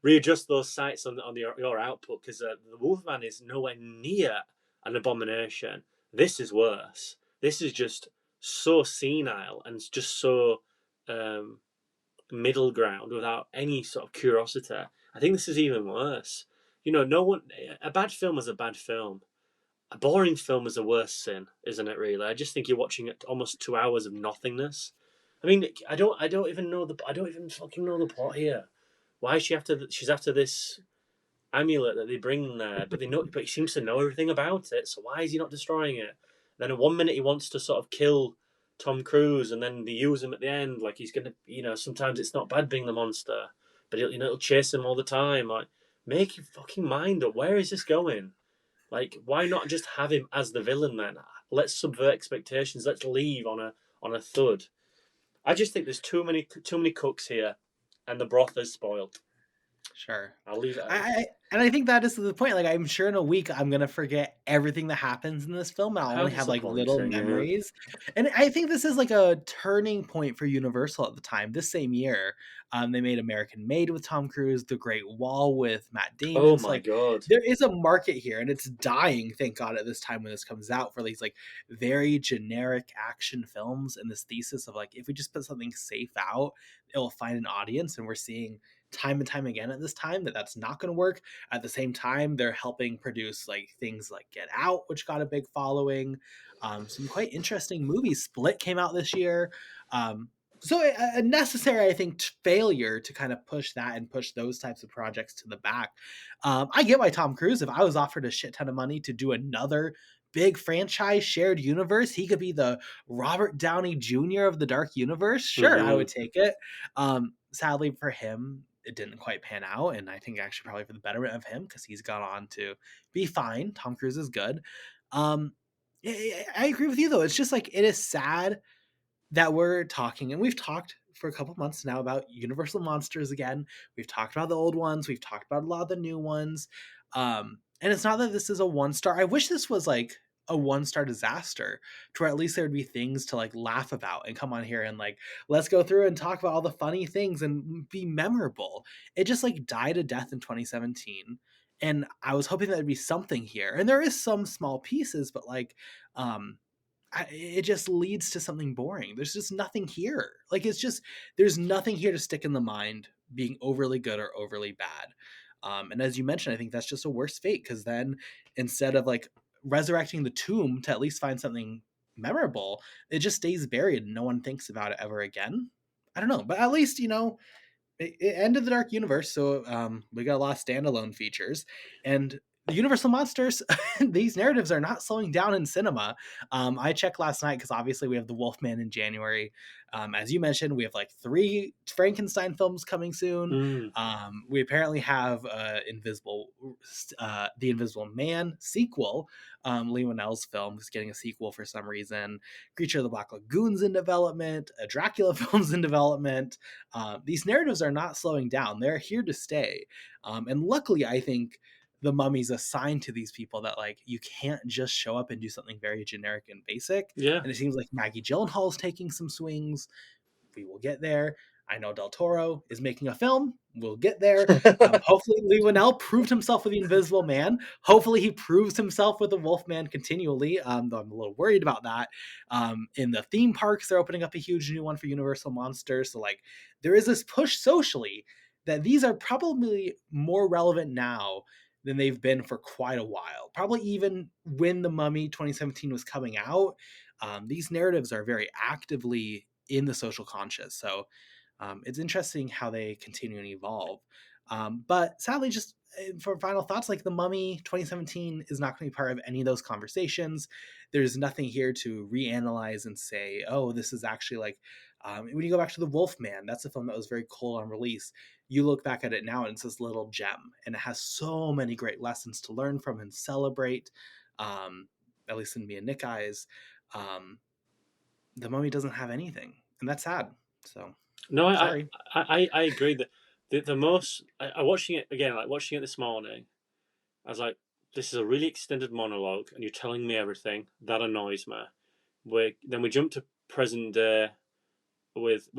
readjust those sights on your output, because the Wolfman is nowhere near an abomination. This is worse. This is just so senile and just so um, middle ground without any sort of curiosity. I think this is even worse. You know, no one. A bad film is a bad film. A boring film is a worse sin, isn't it? Really, I just think you're watching almost 2 hours of nothingness. I mean, I don't even know I don't even fucking know the plot here. Why is she after? She's after this amulet that they bring there, but they know, but he seems to know everything about it. So why is he not destroying it? Then in 1 minute he wants to sort of kill Tom Cruise, and then they use him at the end, like he's gonna. You know, sometimes it's not bad being the monster, but it'll chase him all the time. Like, make your fucking mind up. Where is this going? Like, why not just have him as the villain then? Let's subvert expectations. Let's leave on a thud. I just think there's too many cooks here, and the broth is spoiled. Sure. I'll leave it at that. I think that is the point. Like, I'm sure in a week I'm gonna forget everything that happens in this film, and I'll How only have like little disappointing! Yeah. memories. And I think this is like a turning point for Universal at the time. This same year, they made American Made with Tom Cruise, The Great Wall with Matt Oh Damon. So my like, god. there is a market here, and it's dying. Thank God at this time when this comes out for these like very generic action films, and this thesis of like if we just put something safe out, it will find an audience, and we're seeing time and time again at this time that that's not going to work. At the same time, they're helping produce like things like Get Out, which got a big following. Some quite interesting movies. Split came out this year. So a necessary, I think, failure to kind of push that and push those types of projects to the back. I get why Tom Cruise, if I was offered a shit ton of money to do another big franchise shared universe, he could be the Robert Downey Jr. of the Dark Universe. Sure, I would Mm-hmm. take it. Sadly for him, it didn't quite pan out, and I think actually probably for the betterment of him because he's gone on to be fine. Tom Cruise is good. Um, I agree with you though. It's just like it is sad that we're talking, and we've talked for a couple months now about Universal monsters again. We've talked about the old ones. We've talked about a lot of the new ones. And it's not that this is a 1 star. I wish this was like a 1 star disaster, to where at least there would be things to like laugh about and come on here and like let's go through and talk about all the funny things and be memorable. It just like died a death in 2017. And I was hoping there'd be something here. And there is some small pieces, but like um it just leads to something boring. There's just nothing here. Like it's just there's nothing here to stick in the mind being overly good or overly bad. And as you mentioned, I think that's just a worse fate, because then instead of like resurrecting the tomb to at least find something memorable, it just stays buried and no one thinks about it ever again. I don't know, but at least it ended the Dark Universe, so we got a lot of standalone features, and the Universal monsters. These narratives are not slowing down in cinema. I checked last night because obviously we have the Wolfman in January. As you mentioned, we have like 3 Frankenstein films coming soon. Mm. We apparently have the Invisible Man sequel. Lee Whannell's film is getting a sequel for some reason. Creature of the Black Lagoon's in development. A Dracula film's in development. These narratives are not slowing down. They're here to stay. And luckily, I think the Mummy's assigned to these people that like you can't just show up and do something very generic and basic. Yeah. And it seems like Maggie Gyllenhaal's taking some swings. We will get there. I know Del Toro is making a film. We'll get there. Hopefully, Lee Whannell proved himself with the Invisible Man. Hopefully, he proves himself with the Wolfman continually. Though I'm a little worried about that. In the theme parks, they're opening up a huge new one for Universal Monsters. So, like, there is this push socially that these are probably more relevant now than they've been for quite a while. Probably even when The Mummy 2017 was coming out, these narratives are very actively in the social conscious. So it's interesting how they continue and evolve. But sadly, just for final thoughts, like The Mummy 2017 is not going to be part of any of those conversations. There's nothing here to reanalyze and say, oh, this is actually like, when you go back to The Wolfman, that's a film that was very cold on release. You look back at it now and it's this little gem, and it has so many great lessons to learn from and celebrate, at least in me and Nick eyes. Um, the Mummy doesn't have anything, and that's sad. So No, sorry. I agree that the most I watching it again, like watching it this morning, I was like, this is a really extended monologue, and you're telling me everything. That annoys me. Then we jump to present day with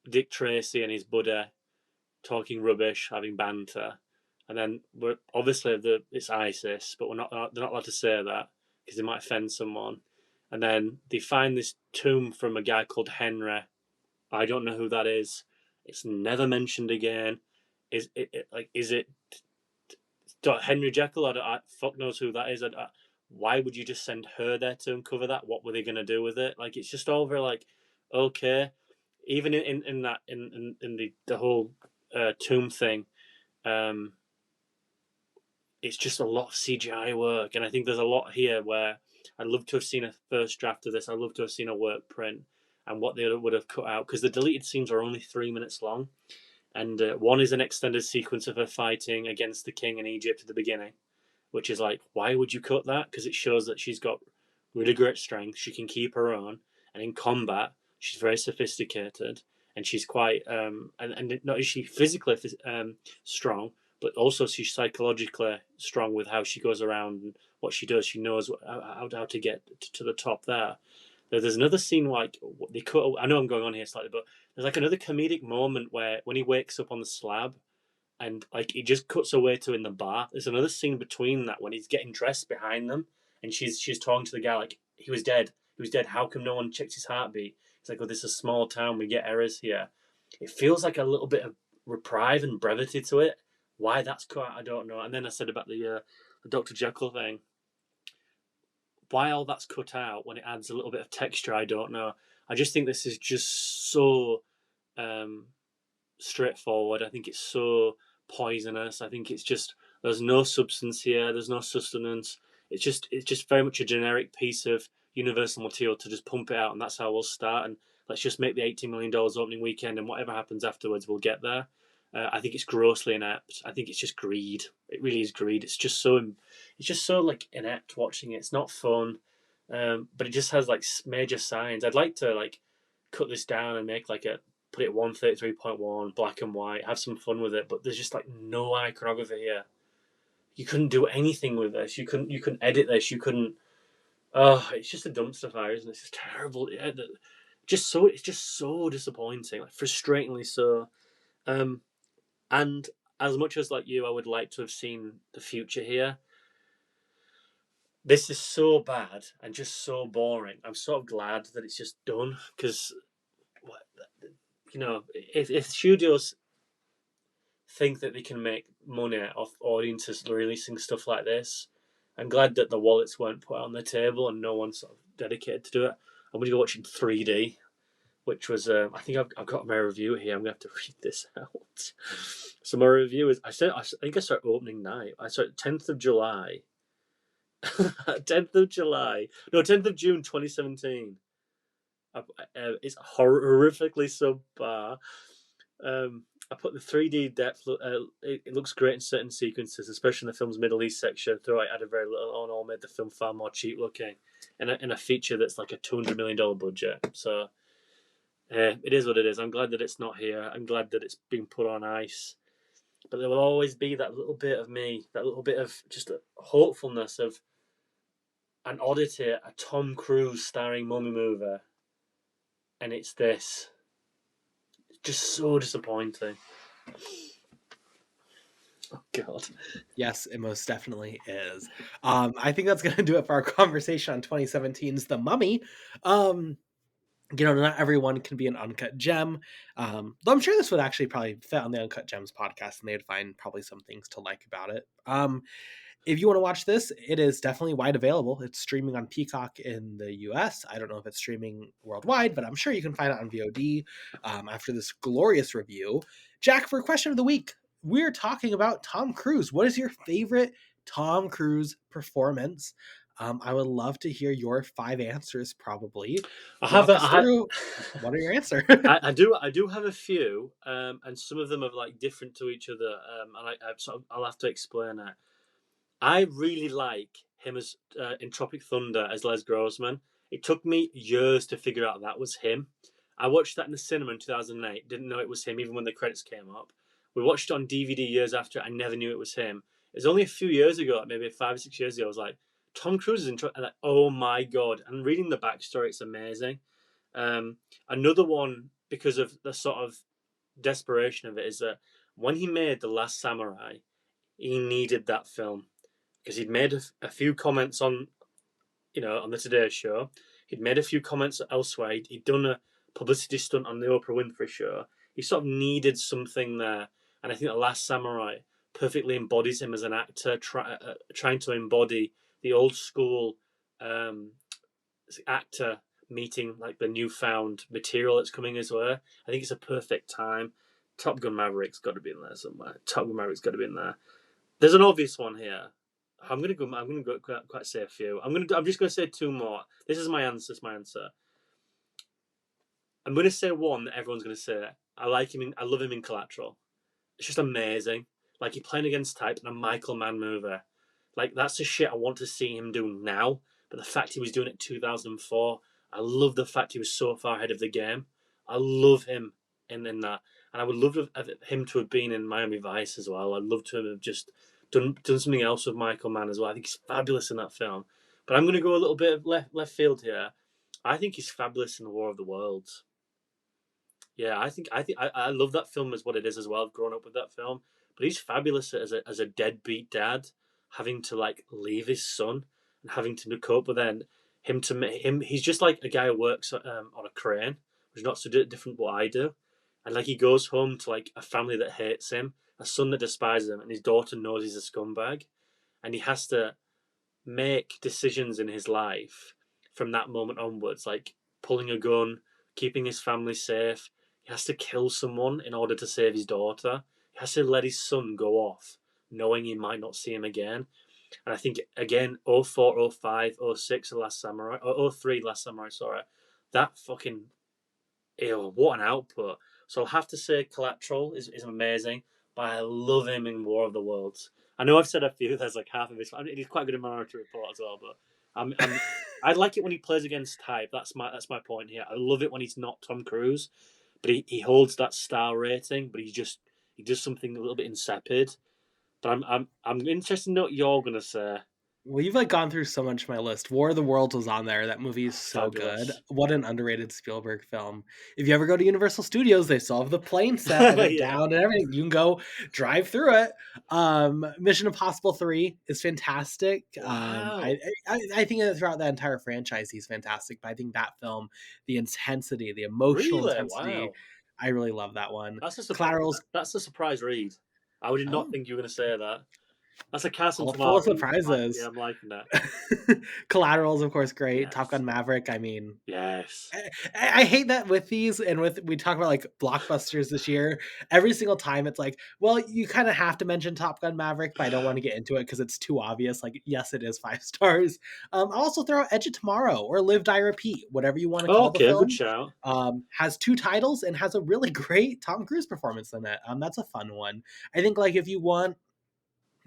Dick Tracy and his buddy talking rubbish, having banter, and then we're obviously it's ISIS, but they're not allowed to say that because they might offend someone. And then they find this tomb from a guy called Henry. I don't know who that is. It's never mentioned again. Is it Henry Jekyll? Fuck knows who that is. Why would you just send her there to uncover that? What were they gonna do with it? Like it's just all very like okay. Even in that in the whole tomb thing, um, it's just a lot of CGI work, and I think there's a lot here where I'd love to have seen a first draft of this. I'd love to have seen a work print and what they would have cut out because the deleted scenes are only 3 minutes long, and one is an extended sequence of her fighting against the king in Egypt at the beginning, which is like, why would you cut that? Because it shows that she's got really great strength. She can keep her own, and in combat, she's very sophisticated, and she's quite and not is she physically strong, but also she's psychologically strong with how she goes around and what she does. She knows how to get to the top there. There's another scene like they cut. I know I'm going on here slightly, but there's like another comedic moment where when he wakes up on the slab and like he just cuts away to in the bar. There's another scene between that when he's getting dressed behind them, and she's talking to the guy like he was dead. He was dead. How come no one checks his heartbeat? It's like, oh, this is a small town. We get errors here. It feels like a little bit of reprieve and brevity to it. Why that's cut out, I don't know. And then I said about the Dr. Jekyll thing. Why all that's cut out when it adds a little bit of texture, I don't know. I just think this is just so um, straightforward. I think it's so poisonous. I think it's just there's no substance here. There's no sustenance. It's just very much a generic piece of universal material to just pump it out, and that's how we'll start. And let's just make the $18 million opening weekend, and whatever happens afterwards, we'll get there. I think it's grossly inept. I think it's just greed. It really is greed. It's just so like inept watching it. It's not fun. but it just has like major signs. I'd like to like cut this down and make like put it 133.1 black and white, have some fun with it. But there's just like no iconography here. You couldn't do anything with this. You couldn't edit this. You couldn't. Oh, it's just a dumpster fire, isn't it? It's just terrible. Yeah, it's just so disappointing, like frustratingly so. Um, and as much as like you, I would like to have seen the future here. This is so bad and just so boring. I'm sort of glad that it's just done because, if studios think that they can make money off audiences releasing stuff like this, I'm glad that the wallets weren't put on the table and no one sort of dedicated to do it. I'm going to go watching 3D, which was I think I've got my review here. I'm going to have to read this out. So my review is I think I started opening night. I started 10th of July. 10th of July. No, 10th of June 2017. It's horrifically subpar. I put the 3D depth. It looks great in certain sequences, especially in the film's Middle East section. Though it added very little on, all made the film far more cheap looking, in a feature that's like a $200 million budget. So it is what it is. I'm glad that it's not here. I'm glad that it's been put on ice. But there will always be that little bit of me, that little bit of just a hopefulness of an oddity, a Tom Cruise starring mummy movie, and it's this. It's just so disappointing. Oh God. Yes, it most definitely is. I think that's going to do it for our conversation on 2017's The Mummy. Not everyone can be an uncut gem. Though I'm sure this would actually probably fit on the Uncut Gems podcast, and they'd find probably some things to like about it. If you want to watch this, it is definitely wide available. It's streaming on Peacock in the US. I don't know if it's streaming worldwide, but I'm sure you can find it on VOD after this glorious review. Jack, for question of the week, we're talking about Tom Cruise. What is your favorite Tom Cruise performance? I would love to hear your 5 answers, probably. Walk us through. What are your answers? I do have a few, and some of them are like different to each other, and I'll have to explain it. I really like him as in Tropic Thunder as Les Grossman. It took me years to figure out that was him. I watched that in the cinema in 2008. Didn't know it was him even when the credits came up. We watched it on DVD years after. I never knew it was him. It was only a few years ago, maybe 5 or 6 years ago. I was like, Tom Cruise is in Tropic. Like, oh my God! And reading the backstory, it's amazing. Another one, because of the sort of desperation of it, is that when he made The Last Samurai, he needed that film because he'd made a few comments on the Today Show. He'd made a few comments elsewhere. He'd done a publicity stunt on the Oprah Winfrey Show. He sort of needed something there, and I think The Last Samurai perfectly embodies him as an actor, trying to embody the old school actor meeting like the newfound material that's coming his way. I think it's a perfect time. Top Gun Maverick's got to be in there somewhere. Top Gun Maverick's got to be in there. There's an obvious one here. I'm gonna go quite say a few. I'm just gonna say 2 more. This is my answer. I'm gonna say one that everyone's gonna say. I like him. I love him in Collateral. It's just amazing. Like he's playing against type in a Michael Mann movie. Like that's the shit I want to see him do now. But the fact he was doing it in 2004, I love the fact he was so far ahead of the game. I love him in that, and I would love him to have been in Miami Vice as well. I'd love to have just done something else with Michael Mann as well. I think he's fabulous in that film. But I'm going to go a little bit of left field here. I think he's fabulous in War of the Worlds. Yeah, I love that film as what it is as well. I've grown up with that film, but he's fabulous as a deadbeat dad, having to like leave his son and having to cope with then him. He's just like a guy who works on a crane, which is not so different what I do, and like he goes home to like a family that hates him, a son that despises him, and his daughter knows he's a scumbag, and he has to make decisions in his life from that moment onwards, like pulling a gun, keeping his family safe. He has to kill someone in order to save his daughter. He has to let his son go off, knowing he might not see him again. And I think, again, 04, 05, 06, The Last Samurai, or 03, Last Samurai, sorry, that fucking, what an output. So I'll have to say Collateral is amazing, but I love him in War of the Worlds. I know I've said a few, there's like half of it. He's quite good in Minority Report as well, but I like it when he plays against type. That's my point here. I love it when he's not Tom Cruise, but he holds that star rating, but he does something a little bit insipid. But I'm interested to know what you're gonna say. Well, you've like gone through so much of my list. War of the Worlds was on there. That movie is so good. Fabulous. What an underrated Spielberg film. If you ever go to Universal Studios, they still have the plane set of it Yeah. down and everything. You can go drive through it. Mission Impossible 3 is fantastic. Wow. I think that throughout that entire franchise, he's fantastic. But I think that film, the intensity, the emotional Really? intensity, Wow. I really love that one. That's a Collateral's that's a surprise read. I did not oh, think you were gonna say that. That's a Carson all full Timar of read. Yeah, surprises. I'm liking that. Collateral's of course great. Top Yes. Gun Maverick. I mean, Yes. I hate that with these and with we talk about like blockbusters this year. Every single time it's like, well, you kind of have to mention Top Gun Maverick, but I don't want to get into it because it's too obvious. Like, yes, it is 5 stars. I'll also throw out Edge of Tomorrow or Live Die Repeat, whatever you want to call the Okay, good film. shout. Has 2 titles and has a really great Tom Cruise performance in it. That's a fun one. I think like if you want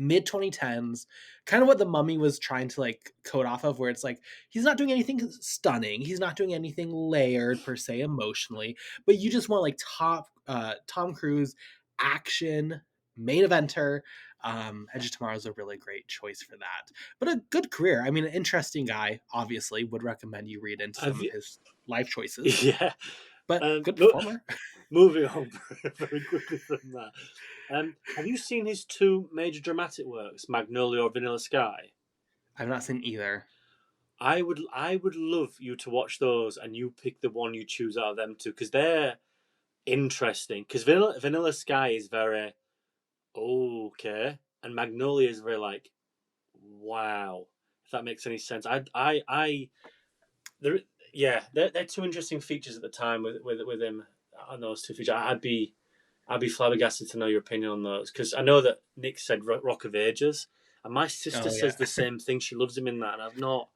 mid 2010s, kind of what the Mummy was trying to like code off of, where it's like he's not doing anything stunning, he's not doing anything layered per se emotionally, but you just want like Tom Cruise action main eventer. Edge of Tomorrow is a really great choice for that, but a good career. I mean, an interesting guy. Obviously, would recommend you read into Have some of you? his life choices, Yeah. but Um, good mo- performer. moving on very quickly from that. Have you seen his two major dramatic works, Magnolia or Vanilla Sky? I've not seen either. I would love you to watch those and you pick the one you choose out of them two because they're interesting. Because Vanilla Sky is very okay, and Magnolia is very like wow. If that makes any sense, there, yeah, they're two interesting features at the time with him on those two features. I'd be flabbergasted to know your opinion on those because I know that Nick said Rock of Ages, and my sister Oh says yeah. the same thing. She loves him in that, and I've not.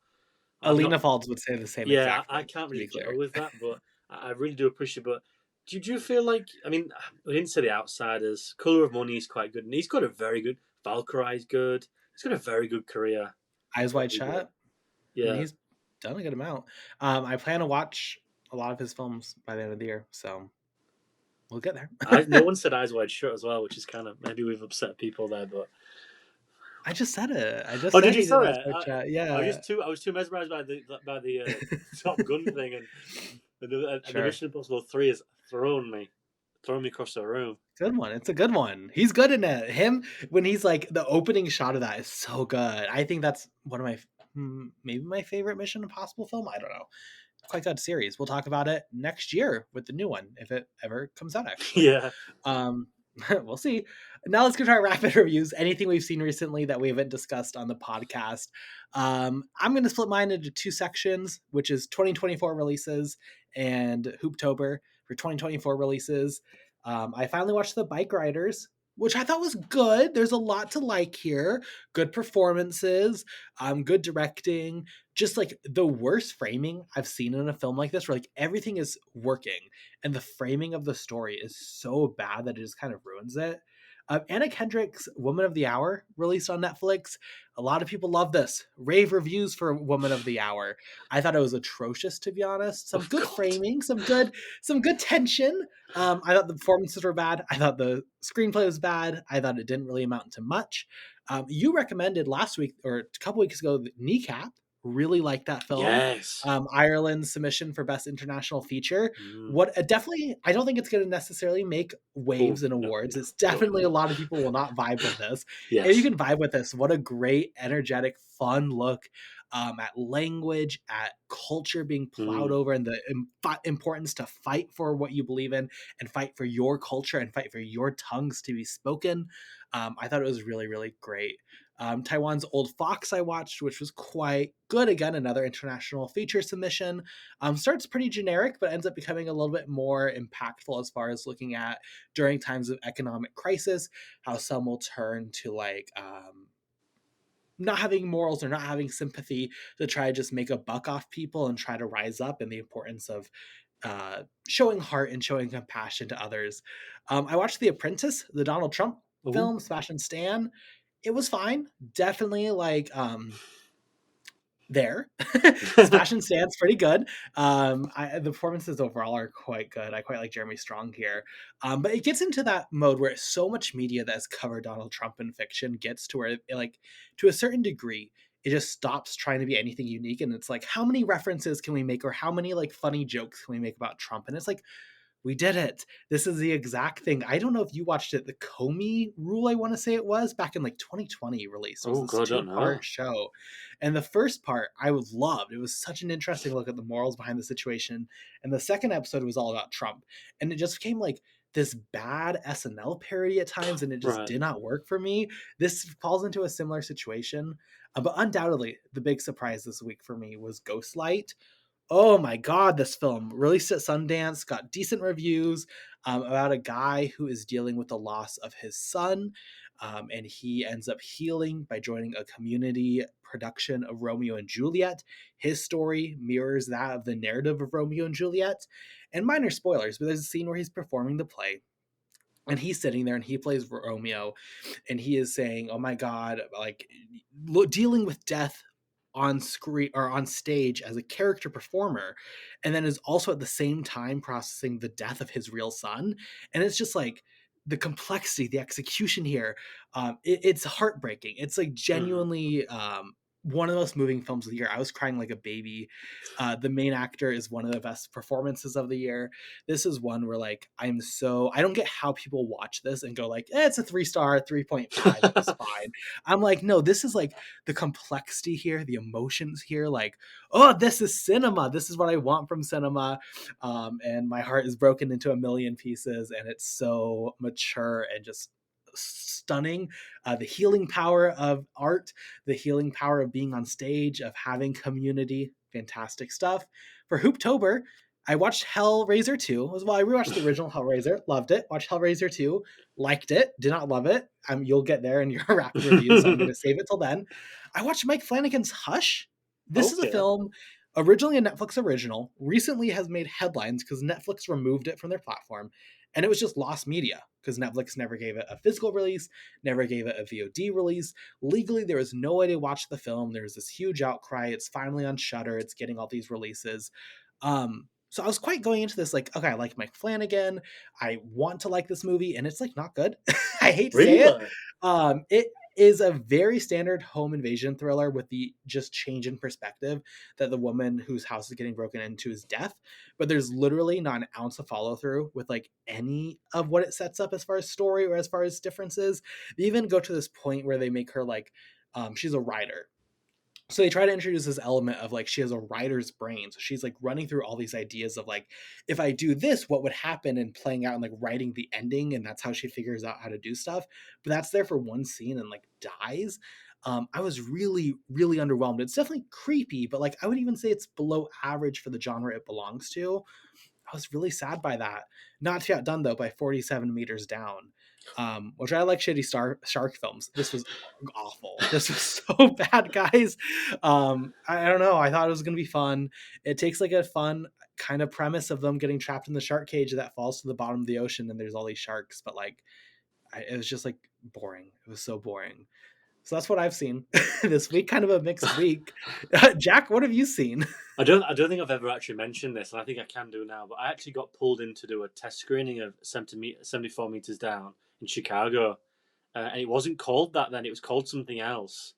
Alina Falls would say the same Yeah, exact I thing, can't to really be gel clear. with that, but I really do appreciate. But do you feel like? I mean, we didn't say The Outsiders. Color of Money is quite good, and he's got a very good. Valkyrie is good. He's got a very good career. Eyes What Wide he did. Shut. I mean, Yeah, he's done a good amount. I plan to watch a lot of his films by the end of the year, so we'll get there. no one said Eyes Wide Shut as well, which is kind of maybe we've upset people there, but I just said it. I just oh, did said you? he did Sorry, Eyes Wide Shut. I was Yeah, too mesmerized by the Top Gun thing, and the sure. Mission Impossible 3 has thrown me across the room. Good one. It's a good one. He's good in it. Him when he's like the opening shot of that is so good. I think that's one of my maybe my favorite Mission Impossible film. I don't know. Quite good series. We'll talk about it next year with the new one if it ever comes out. Actually, Yeah, um, we'll see. Now let's get to our rapid reviews. Anything we've seen recently that we haven't discussed on the podcast. I'm going to split mine into 2 sections, which is 2024 releases and Hooptober for 2024 releases. I finally watched The Bike Riders, which I thought was good. There's a lot to like here. Good performances, good directing, just like the worst framing I've seen in a film like this, where like everything is working and the framing of the story is so bad that it just kind of ruins it. Anna Kendrick's Woman of the Hour released on Netflix. A lot of people love this. Rave reviews for Woman of the Hour. I thought it was atrocious, to be honest. Some oh good God. framing, some good tension. I thought the performances were bad. I thought the screenplay was bad. I thought it didn't really amount to much. You recommended last week or a couple weeks ago Kneecap. Really liked that film. Yes. Ireland's submission for Best International Feature. Mm. What definitely, I don't think it's going to necessarily make Oh waves in no, awards. no, It's no, definitely a no. lot of people will not vibe with this. If you Yes. can vibe with this, what a great, energetic, fun look at language, at culture being plowed Mm. over, and the importance to fight for what you believe in and fight for your culture and fight for your tongues to be spoken. I thought it was really, really great. Taiwan's Old Fox I watched, which was quite good. Again, another international feature submission. Starts pretty generic, but ends up becoming a little bit more impactful as far as looking at during times of economic crisis, how some will turn to like not having morals or not having sympathy to try to just make a buck off people and try to rise up, and the importance of showing heart and showing compassion to others. I watched The Apprentice, the Donald Trump Oh. film, Sebastian Stan. It was fine. Definitely like there. Sebastian Stan's pretty good. The performances overall are quite good. I quite like Jeremy Strong here. But it gets into that mode where so much media that's covered Donald Trump in fiction gets to where, like, to a certain degree, it just stops trying to be anything unique. And it's like, how many references can we make, or how many like funny jokes can we make about Trump? And it's like, we did it. This is the exact thing. I don't know if you watched it. The Comey Rule, I want to say it was back in like 2020 released. It was Oh this God, I don't know. two-part show. And the first part I loved. It was such an interesting look at the morals behind the situation. And the second episode was all about Trump. And it just became like this bad SNL parody at times, and it just Right. did not work for me. This falls into a similar situation. But undoubtedly, the big surprise this week for me was Ghostlight. Oh my god, this film released at Sundance, got decent reviews, about a guy who is dealing with the loss of his son, and he ends up healing by joining a community production of Romeo and Juliet. His story mirrors that of the narrative of Romeo and Juliet. And minor spoilers, but there's a scene where he's performing the play, and he's sitting there and he plays Romeo, and he is saying, oh my god, like, dealing with death on screen or on stage as a character performer, and then is also at the same time processing the death of his real son. And it's just like the complexity, the execution here, it's heartbreaking. It's like Mm. genuinely one of the most moving films of the year. I was crying like a baby. The main actor is one of the best performances of the year. This is one where, like, I don't get how people watch this and go like, it's a 3 star, 3.5, it was fine. I'm like, no, this is like the complexity here, the emotions here, like, oh, this is cinema. This is what I want from cinema. And my heart is broken into a million pieces, and it's so mature and just stunning. The healing power of art, the healing power of being on stage, of having community, fantastic stuff. For Hooptober, I watched Hellraiser 2. Well, I rewatched the original Hellraiser, loved it. Watched Hellraiser 2, liked it, did not love it. You'll get there in your rapid review, so I'm going to save it till then. I watched Mike Flanagan's Hush. This is a Okay. film originally a Netflix original, recently has made headlines because Netflix removed it from their platform, and it was just lost media because Netflix never gave it a physical release, never gave it a VOD release. Legally, there was no way to watch the film. There was this huge outcry. It's finally on Shudder. It's getting all these releases. So I was quite going into this like, okay, I like Mike Flanagan. I want to like this movie, and it's like not good. I hate to say it. Really? It is a very standard home invasion thriller with the just change in perspective that the woman whose house is getting broken into is death. But there's literally not an ounce of follow through with like any of what it sets up as far as story or as far as differences. They even go to this point where they make her like, she's a writer, so they try to introduce this element of like she has a writer's brain, so she's like running through all these ideas of like, if I do this, what would happen, and playing out and like writing the ending, and that's how she figures out how to do stuff. But that's there for one scene and like dies. I was really really underwhelmed. It's definitely creepy, but like I would even say it's below average for the genre it belongs to. I was really sad by that. Not to be outdone though by 47 meters down, which I like shitty shark films. This was awful. This was so bad, guys. I don't know. I thought it was gonna be fun. It takes like a fun kind of premise of them getting trapped in the shark cage that falls to the bottom of the ocean, and there's all these sharks. But like, it was just like boring. It was so boring. So that's what I've seen this week. Kind of a mixed week. Jack, what have you seen? I don't think I've ever actually mentioned this, and I think I can do now. But I actually got pulled in to do a test screening of 74 meters down in Chicago, and it wasn't called that then. It was called something else.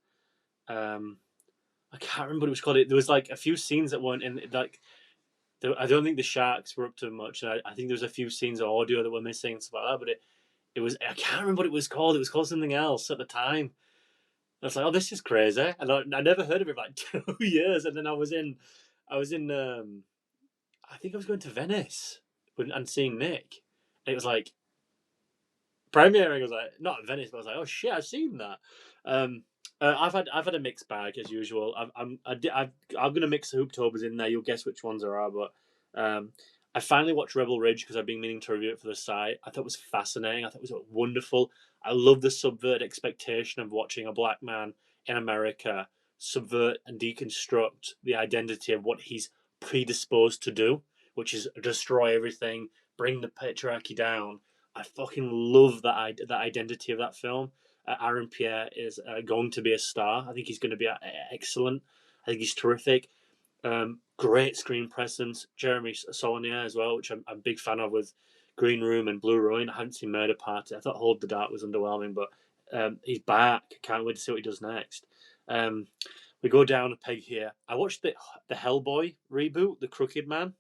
Um, I can't remember what it was called. There was like a few scenes that weren't in like. I don't think the sharks were up to much. And I think there was a few scenes of audio that were missing and stuff like that. But it was, I can't remember what it was called. It was called something else at the time. I was like, oh, this is crazy. And I never heard of it for like 2 years. And then I was in I think I was going to Venice and seeing Nick. And it was like premiering. I was like, not at Venice, but I was like, oh shit, I've seen that. Um, I've had a mixed bag as usual. I'm gonna mix the Hooptobers in there. You'll guess which ones there are, but I finally watched Rebel Ridge because I've been meaning to review it for the site. I thought it was fascinating. I thought it was wonderful. I love the subvert expectation of watching a black man in America subvert and deconstruct the identity of what he's predisposed to do, which is destroy everything, bring the patriarchy down. I fucking love that identity of that film. Aaron Pierre is going to be a star. I think he's going to be excellent. I think he's terrific. Great screen presence. Jeremy Saulnier as well, which I'm a big fan of with Green Room and Blue Ruin. I hadn't seen Murder Party. I thought Hold the Dark was underwhelming, but he's back. Can't wait to see what he does next. We go down a peg here. I watched the Hellboy reboot, The Crooked Man.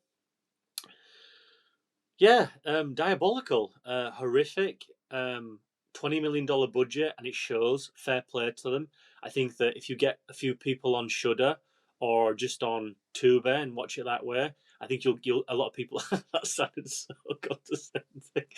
Yeah, diabolical, horrific. $20 million budget, and it shows. Fair play to them. I think that if you get a few people on Shudder or just on Tubi and watch it that way, I think you'll a lot of people. That sounded so condescending.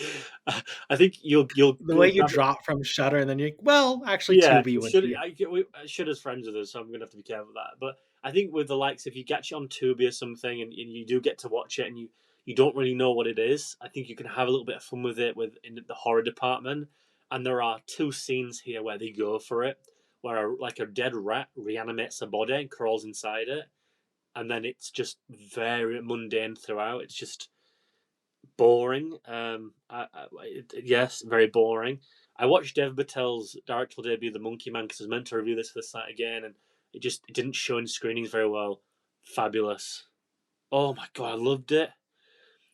I think you'll The way you grab it. drop from Shutter and then you're well, actually Yeah, Tubi would should be. Shudder's friends with us, so I'm gonna have to be careful with that. But I think with the likes, if you get it on Tubi or something, and you do get to watch it, and you don't really know what it is, I think you can have a little bit of fun with it in the horror department. And there are two scenes here where they go for it, where like a dead rat reanimates a body and crawls inside it, and then it's just very mundane throughout. It's just boring. Yes, very boring. I watched Dev Patel's directorial debut, The Monkey Man, because I was meant to review this for the site again, and it didn't show in screenings very well. Fabulous. Oh my god, I loved it.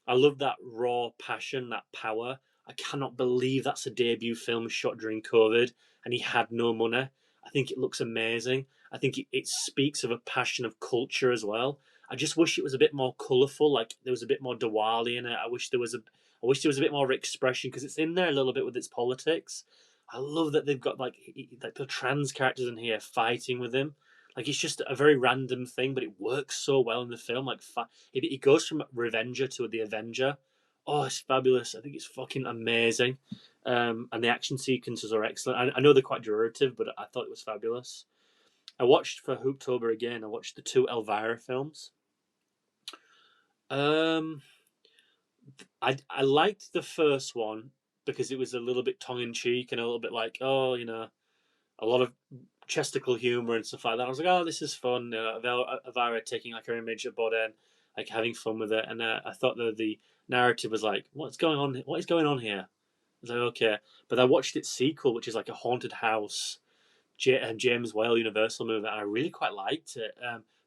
I love that raw passion, that power. I cannot believe that's a debut film shot during COVID and he had no money. I think it looks amazing. I think it speaks of a passion of culture as well. I just wish it was a bit more colourful, like there was a bit more Diwali in it. I wish there was a bit more expression because it's in there a little bit with its politics. I love that they've got like the trans characters in here fighting with him. Like it's just a very random thing, but it works so well in the film. Like it goes from Revenger to the Avenger. Oh, it's fabulous! I think it's fucking amazing, and the action sequences are excellent. I know they're quite derivative, but I thought it was fabulous. I watched for Hooptober again. I watched the two Elvira films. Um, I liked the first one because it was a little bit tongue in cheek and a little bit like, oh, a lot of chesticle humor and stuff like that. I was like, oh, this is fun. Elvira taking like her image of body and like having fun with it. And I thought that the narrative was like, what's going on? What is going on here? I was like, okay. But I watched its sequel, which is like a haunted house, James Whale Universal movie, and I really quite liked it.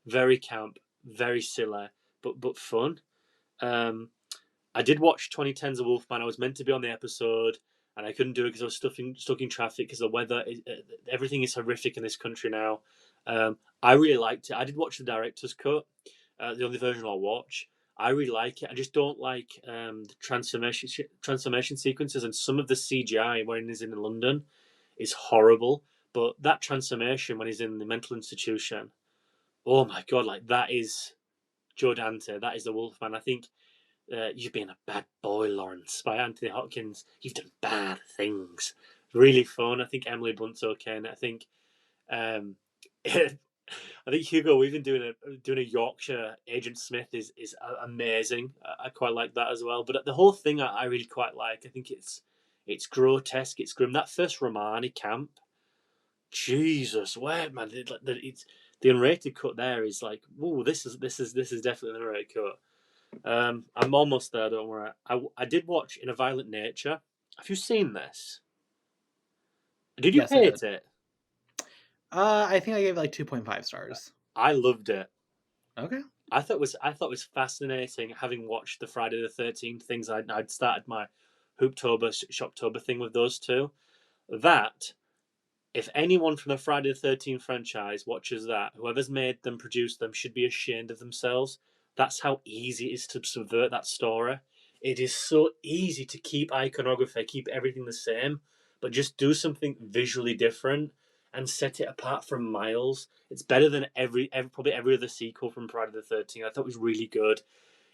Very camp, very silly, but fun. Um, I did watch 2010's The Wolfman. I was meant to be on the episode, and I couldn't do it because I was stuck in traffic because the weather. Everything is horrific in this country now. I really liked it. I did watch the director's cut, the only version I'll watch. I really like it. I just don't like the transformation sequences, and some of the CGI when he's in London is horrible. But that transformation when he's in the mental institution, oh my god, like that is Joe Dante. That is the Wolfman. I think You've Been a Bad Boy, Lawrence, by Anthony Hopkins. You've done bad things. Really fun. I think Emily Blunt's okay, and I think I think Hugo Weaving doing a Yorkshire Agent Smith is amazing. I quite like that as well. But the whole thing I really quite like. I think it's grotesque. It's grim. That first Romani camp, Jesus, where man, it's the unrated cut there is like, oh, this is definitely an unrated cut. I'm almost there. Don't worry. I did watch In a Violent Nature. Have you seen this? Did you Yes, I hate did. it? I think I gave it like 2.5 stars. I loved it. Okay. I thought it was fascinating having watched the Friday the 13th things. I'd started my Hooptober Shocktober thing with those two. That if anyone from the Friday the 13th franchise watches that, whoever's made them, produced them, should be ashamed of themselves. That's how easy it is to subvert that story. It is so easy to keep iconography, keep everything the same, but just do something visually different and set it apart from miles. It's better than probably every other sequel from Friday the 13th. I thought it was really good.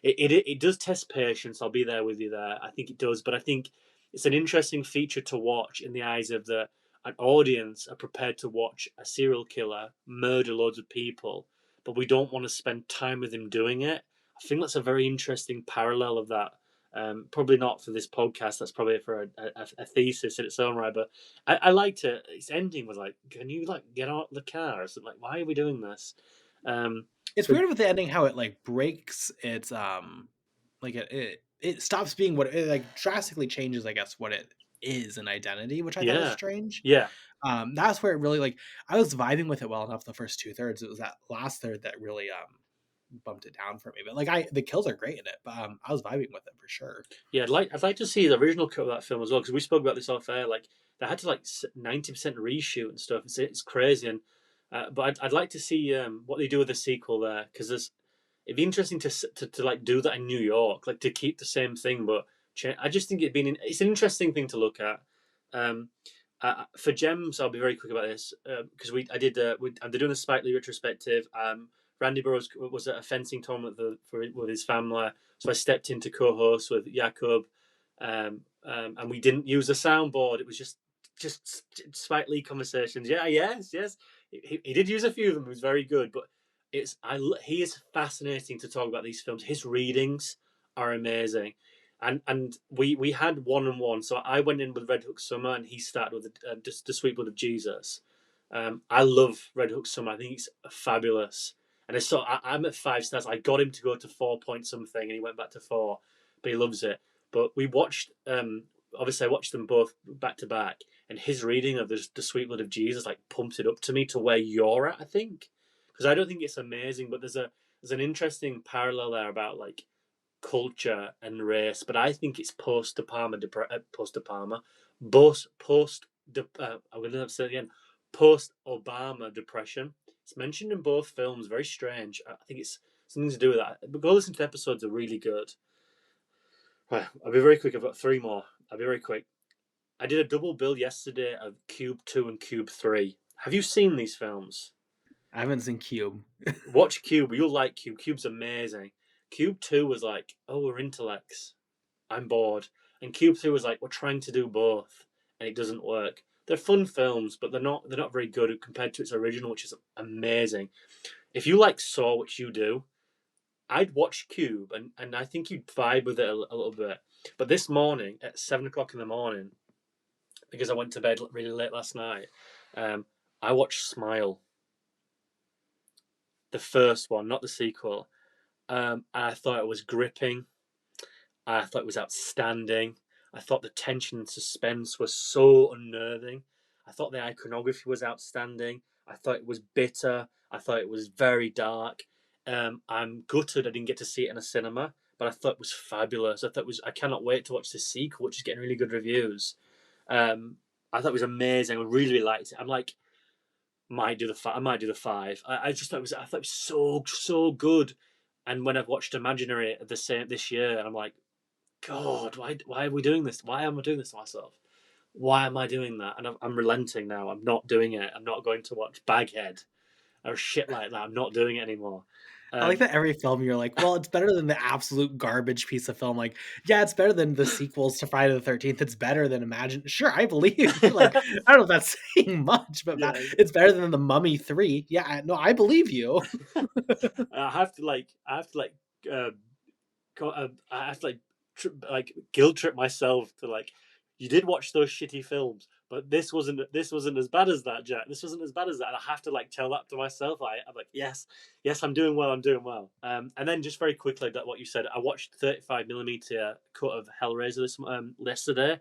It does test patience. I'll be there with you there. I think it does, but I think it's an interesting feature to watch in the eyes of an audience are prepared to watch a serial killer murder loads of people, but we don't want to spend time with him doing it. I think that's a very interesting parallel of that. Probably not for this podcast. That's probably for a thesis in its own right. But I liked it. Its ending was like, "Can you like get out of the car?" So like, why are we doing this? It's But weird with the ending how it like breaks its like it stops being what it like drastically changes, I guess, what it is an identity, which I thought was yeah, strange. yeah, That's where it really like I was vibing with it well enough the first 2/3. It was that last third that really bumped it down for me. But like the kills are great in it, but I was vibing with it for sure. Yeah, I'd like to see the original cut of that film as well because we spoke about this off air. Like they had to like 90% reshoot and stuff. It's crazy, and but I'd like to see what they do with the sequel there because it'd be interesting to like do that in New York, like to keep the same thing, but I just think it's an interesting thing to look at. Um, for gems, I'll be very quick about this because they're doing a Spike Lee retrospective. Randy Burroughs was at a fencing tournament with his family, so I stepped in to co-host with Jakob, and we didn't use a soundboard. It was just Spike Lee conversations. Yeah, yes. He did use a few of them. It was very good, but he is fascinating to talk about these films. His readings are amazing, and we had 1-on-1. So I went in with Red Hook Summer, and he started with the Sweet Blood of Jesus. I love Red Hook Summer. I think it's fabulous. And I'm at 5 stars. I got him to go to 4 point something, and he went back to 4, but he loves it. But we watched, obviously, I watched them both back to back, and his reading of the Sweet Blood of Jesus like pumped it up to me to where you're at. I think because I don't think it's amazing, but there's an interesting parallel there about like culture and race. But I think it's post De Palma, I'm going to say it again, post Obama depression. It's mentioned in both films. Very strange. I think it's something to do with that. But go listen to episodes; are really good. Right, I'll be very quick. I've got 3 more. I'll be very quick. I did a double bill yesterday of Cube 2 and Cube 3. Have you seen these films? I haven't seen Cube. Watch Cube. You'll like Cube. Cube's amazing. Cube 2 was like, oh, we're intellects. I'm bored. And Cube 3 was like, we're trying to do both, and it doesn't work. They're fun films, but they're not very good compared to its original, which is amazing. If you like Saw, which you do, I'd watch Cube, and I think you'd vibe with it a little bit. But this morning at 7 o'clock in the morning, because I went to bed really late last night, I watched Smile, the first one, not the sequel, and I thought it was gripping. I thought it was outstanding. I thought the tension and suspense was so unnerving. I thought the iconography was outstanding. I thought it was bitter. I thought it was very dark. I'm gutted I didn't get to see it in a cinema, but I thought it was fabulous. I cannot wait to watch the sequel, which is getting really good reviews. I thought it was amazing. I really liked it. I'm like, I might do the 5. I just thought I thought it was so good. And when I've watched Imaginary this year, and I'm like, God, why are we doing this? Why am I doing this to myself? Why am I doing that? And I'm relenting now. I'm not doing it. I'm not going to watch Baghead or shit like that. I'm not doing it anymore. I like that every film you're like, well, it's better than the absolute garbage piece of film. Like, yeah, it's better than the sequels to Friday the 13th. It's better than Imagine. Sure, I believe you. Like, I don't know if that's saying much, but Yeah. it's better than the Mummy 3. Yeah, no, I believe you. I have to guilt trip myself to like, you did watch those shitty films, but this wasn't as bad as that, Jack. This wasn't as bad as that, and I have to like tell that to myself. I'm like, yes, I'm doing well. I'm doing well. And then just very quickly, that what you said, I watched 35mm cut of Hellraiser yesterday.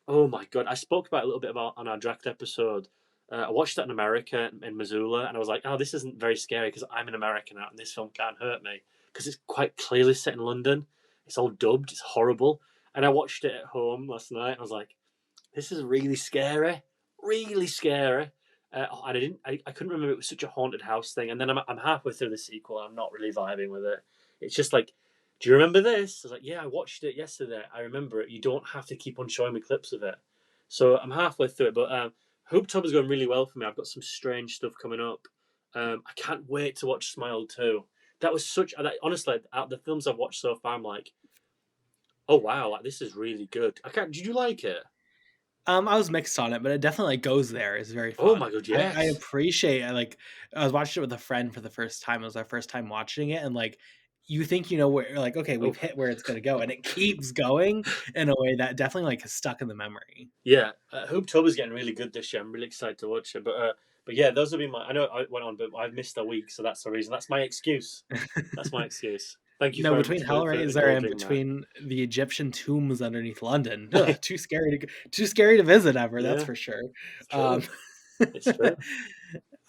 Oh my god! I spoke about it a little bit about on our draft episode. I watched that in America in Missoula, and I was like, "Oh, this isn't very scary because I'm an American now, and this film can't hurt me because it's quite clearly set in London. It's all dubbed. It's horrible." And I watched it at home last night, and I was like, "This is really scary, really scary." And I couldn't remember it was such a haunted house thing. And then I'm halfway through the sequel, and I'm not really vibing with it. It's just like, do you remember this? I was like, yeah, I watched it yesterday. I remember it. You don't have to keep on showing me clips of it. So I'm halfway through it, but Hoop Tub is going really well for me. I've got some strange stuff coming up. I can't wait to watch Smile 2. That was honestly, out of the films I've watched so far, I'm like, oh wow, like, this is really good. Did you like it? I was mixed on it, but it definitely like, goes there. It's very Oh fun. my god, I yes. appreciate. I was watching it with a friend for the first time. It was our first time watching it, and like you think you know where, like, okay, Oh we've hit where it's gonna go, and it keeps going in a way that definitely like is stuck in the memory. yeah, Hoop Tub is getting really good this year. I'm really excited to watch it. But yeah, those have been my. I know I went on, but I've missed a week, so that's the reason. That's my excuse. That's my excuse. Thank you No, very between much for Hellraiser and indulging that. between the Egyptian tombs underneath London, ugh, too scary to visit ever. That's Yeah, for sure. it's Um, true. It's true.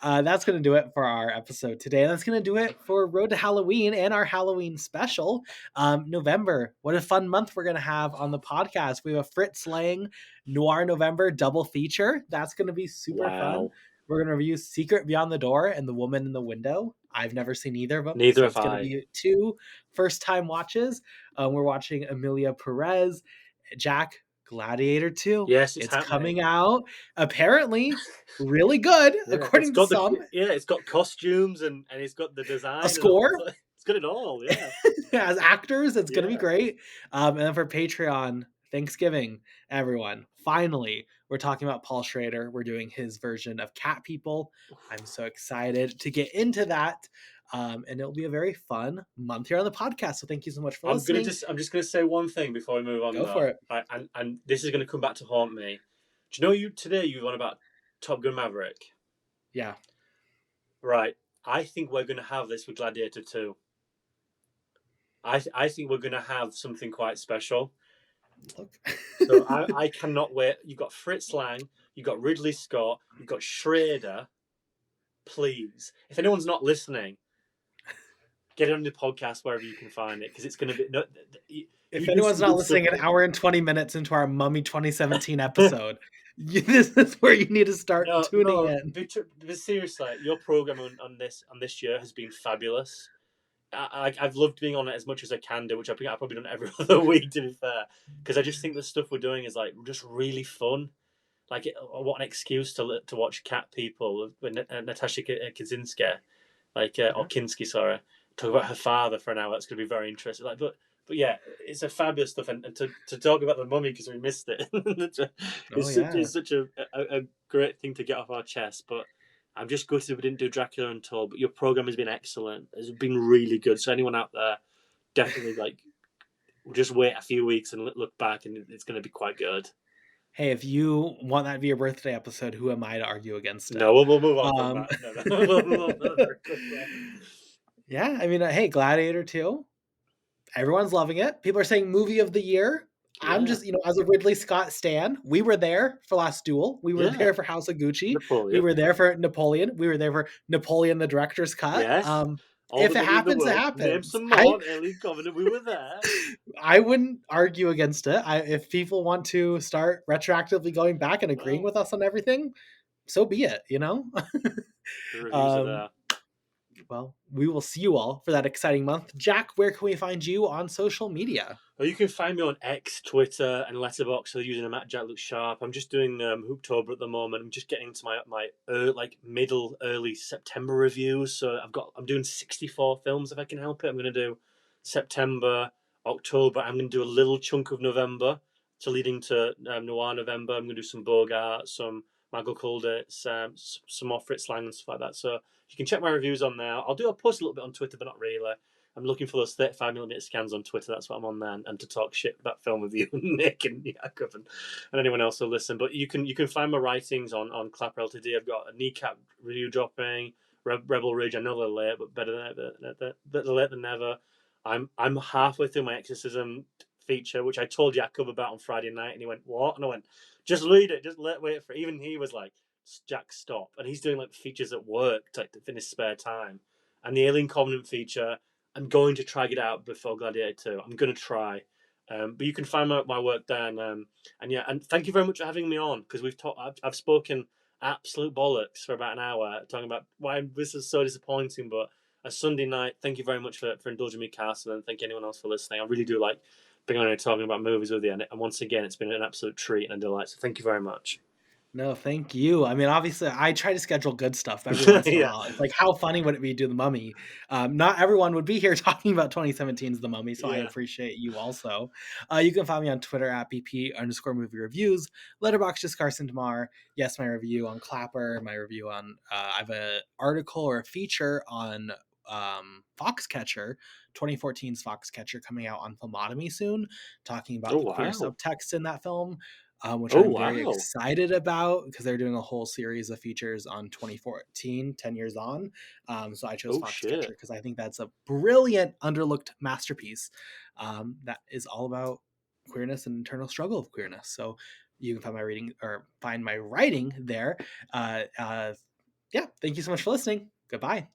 that's going to do it for our episode today. That's going to do it for Road to Halloween and our Halloween special. November, what a fun month we're going to have on the podcast. We have a Fritz Lang Noir November double feature. That's going to be super fun. Wow. We're going to review Secret Beyond the Door and The Woman in the Window. I've never seen either of them, Neither so have it's going to I. be two first-time watches. We're watching Emilia Perez, Jack, Gladiator 2. Yes, it's It's happening. coming out. Apparently, really good, Yeah, according to some. it's got costumes and it's got the A design and all. score It's got it all. Yeah, as actors. It's going to be yeah. great. And then for Patreon, Thanksgiving, everyone. Finally, we're talking about Paul Schrader. We're doing his version of Cat People. I'm so excited to get into that. And it'll be a very fun month here on the podcast. So thank you so much for listening. I'm just gonna say one thing before we move on Go though. for it. And this is gonna come back to haunt me. Do you know today you were on about Top Gun Maverick? Yeah. Right. I think we're gonna have this with Gladiator 2. I think we're gonna have something quite special. Look. So I cannot wait. You've got Fritz Lang, you've got Ridley Scott, you've got Schrader. Please, if anyone's not listening, get it on the podcast wherever you can find it because it's going to be. No, if anyone's not listening, an hour and 20 minutes into our Mummy 2017 episode, this is where you need to start tuning in. But seriously, your program on this year has been fabulous. I've loved being on it as much as I can do, which I've probably done every other week, to be fair, because I just think the stuff we're doing is like just really fun. Like, what an excuse to watch Cat People with Natasha Kaczynski, or Kinski, sorry, talk about her father for an hour. That's going to be very interesting. Like, but yeah, it's a fabulous stuff, and to talk about the Mummy because we missed it. It's such a great thing to get off our chest. But I'm just gutted we didn't do Dracula Untold. But your program has been excellent. It's been really good. So anyone out there, definitely just wait a few weeks and look back, and it's going to be quite good. Hey, if you want that to be your birthday episode, who am I to argue against it? No, we'll move on from that. No. Yeah, I mean, hey, Gladiator 2. Everyone's loving it. People are saying movie of the year. Yeah. I'm just, as a Ridley Scott stan, we were there for Last Duel. We were there for House of Gucci. Napoleon. We were there for Napoleon. We were there for Napoleon, the director's cut. Yes. If it happens, it happens. Name some more. Alien Covenant, we were there. I wouldn't argue against it. If people want to start retroactively going back and agreeing with us on everything, so be it, The reviews are there. Well, we will see you all for that exciting month. Jack, where can we find you on social media? Well, you can find me on X, Twitter, and Letterboxd. So using them at Jak-Luke Sharp. I'm just doing Hooktober at the moment. I'm just getting into my early September reviews. So I'm doing 64 films if I can help it. I'm going to do September, October. I'm going to do a little chunk of November, so leading to Noir November. I'm going to do some Bogart, some Michael Calder, some more Fritz Lang and stuff like that. So you can check my reviews on there. I'll post a little bit on Twitter, but not really. I'm looking for those 35mm scans on Twitter. That's what I'm on there, and to talk shit about film with you, Nick and Jakob, and anyone else who'll listen. But you can find my writings on Clapper Ltd. I've got a Kneecap review dropping, Rebel Ridge. I know they're late, but better late than never. I'm halfway through my Exorcism feature, which I told Jakob about on Friday night, and he went, "What?" And I went, "Just read it. Just wait for it." Even he was like, "Jack, stop!" And he's doing features at work to in his spare time. And the Alien Covenant feature, I'm going to try it out before Gladiator 2. I'm going to try. But you can find my work there. And thank you very much for having me on, because I've spoken absolute bollocks for about an hour talking about why this is so disappointing. But a Sunday night, thank you very much for indulging me, Carson, and thank anyone else for listening. I really do like being on here talking about movies with you. And once again, it's been an absolute treat and a delight. So thank you very much. No, thank you. I mean, obviously, I try to schedule good stuff every once in a while. It's like, how funny would it be to do The Mummy? Not everyone would be here talking about 2017's The Mummy, so I appreciate you also. You can find me on Twitter at BP_movie reviews. Letterboxd, just Carson Timar. Yes, my review on Clapper, my review on, I have an article or a feature on Foxcatcher, 2014's Foxcatcher, coming out on Filmotomy soon, talking about the queer subtext in that film. which Oh I'm very wow. excited about because they're doing a whole series of features on 2014, 10 years on. So I chose Oh shit. Foxcatcher because I think that's a brilliant, underlooked masterpiece that is all about queerness and internal struggle of queerness. So you can find my reading or find my writing there. Yeah, thank you so much for listening. Goodbye.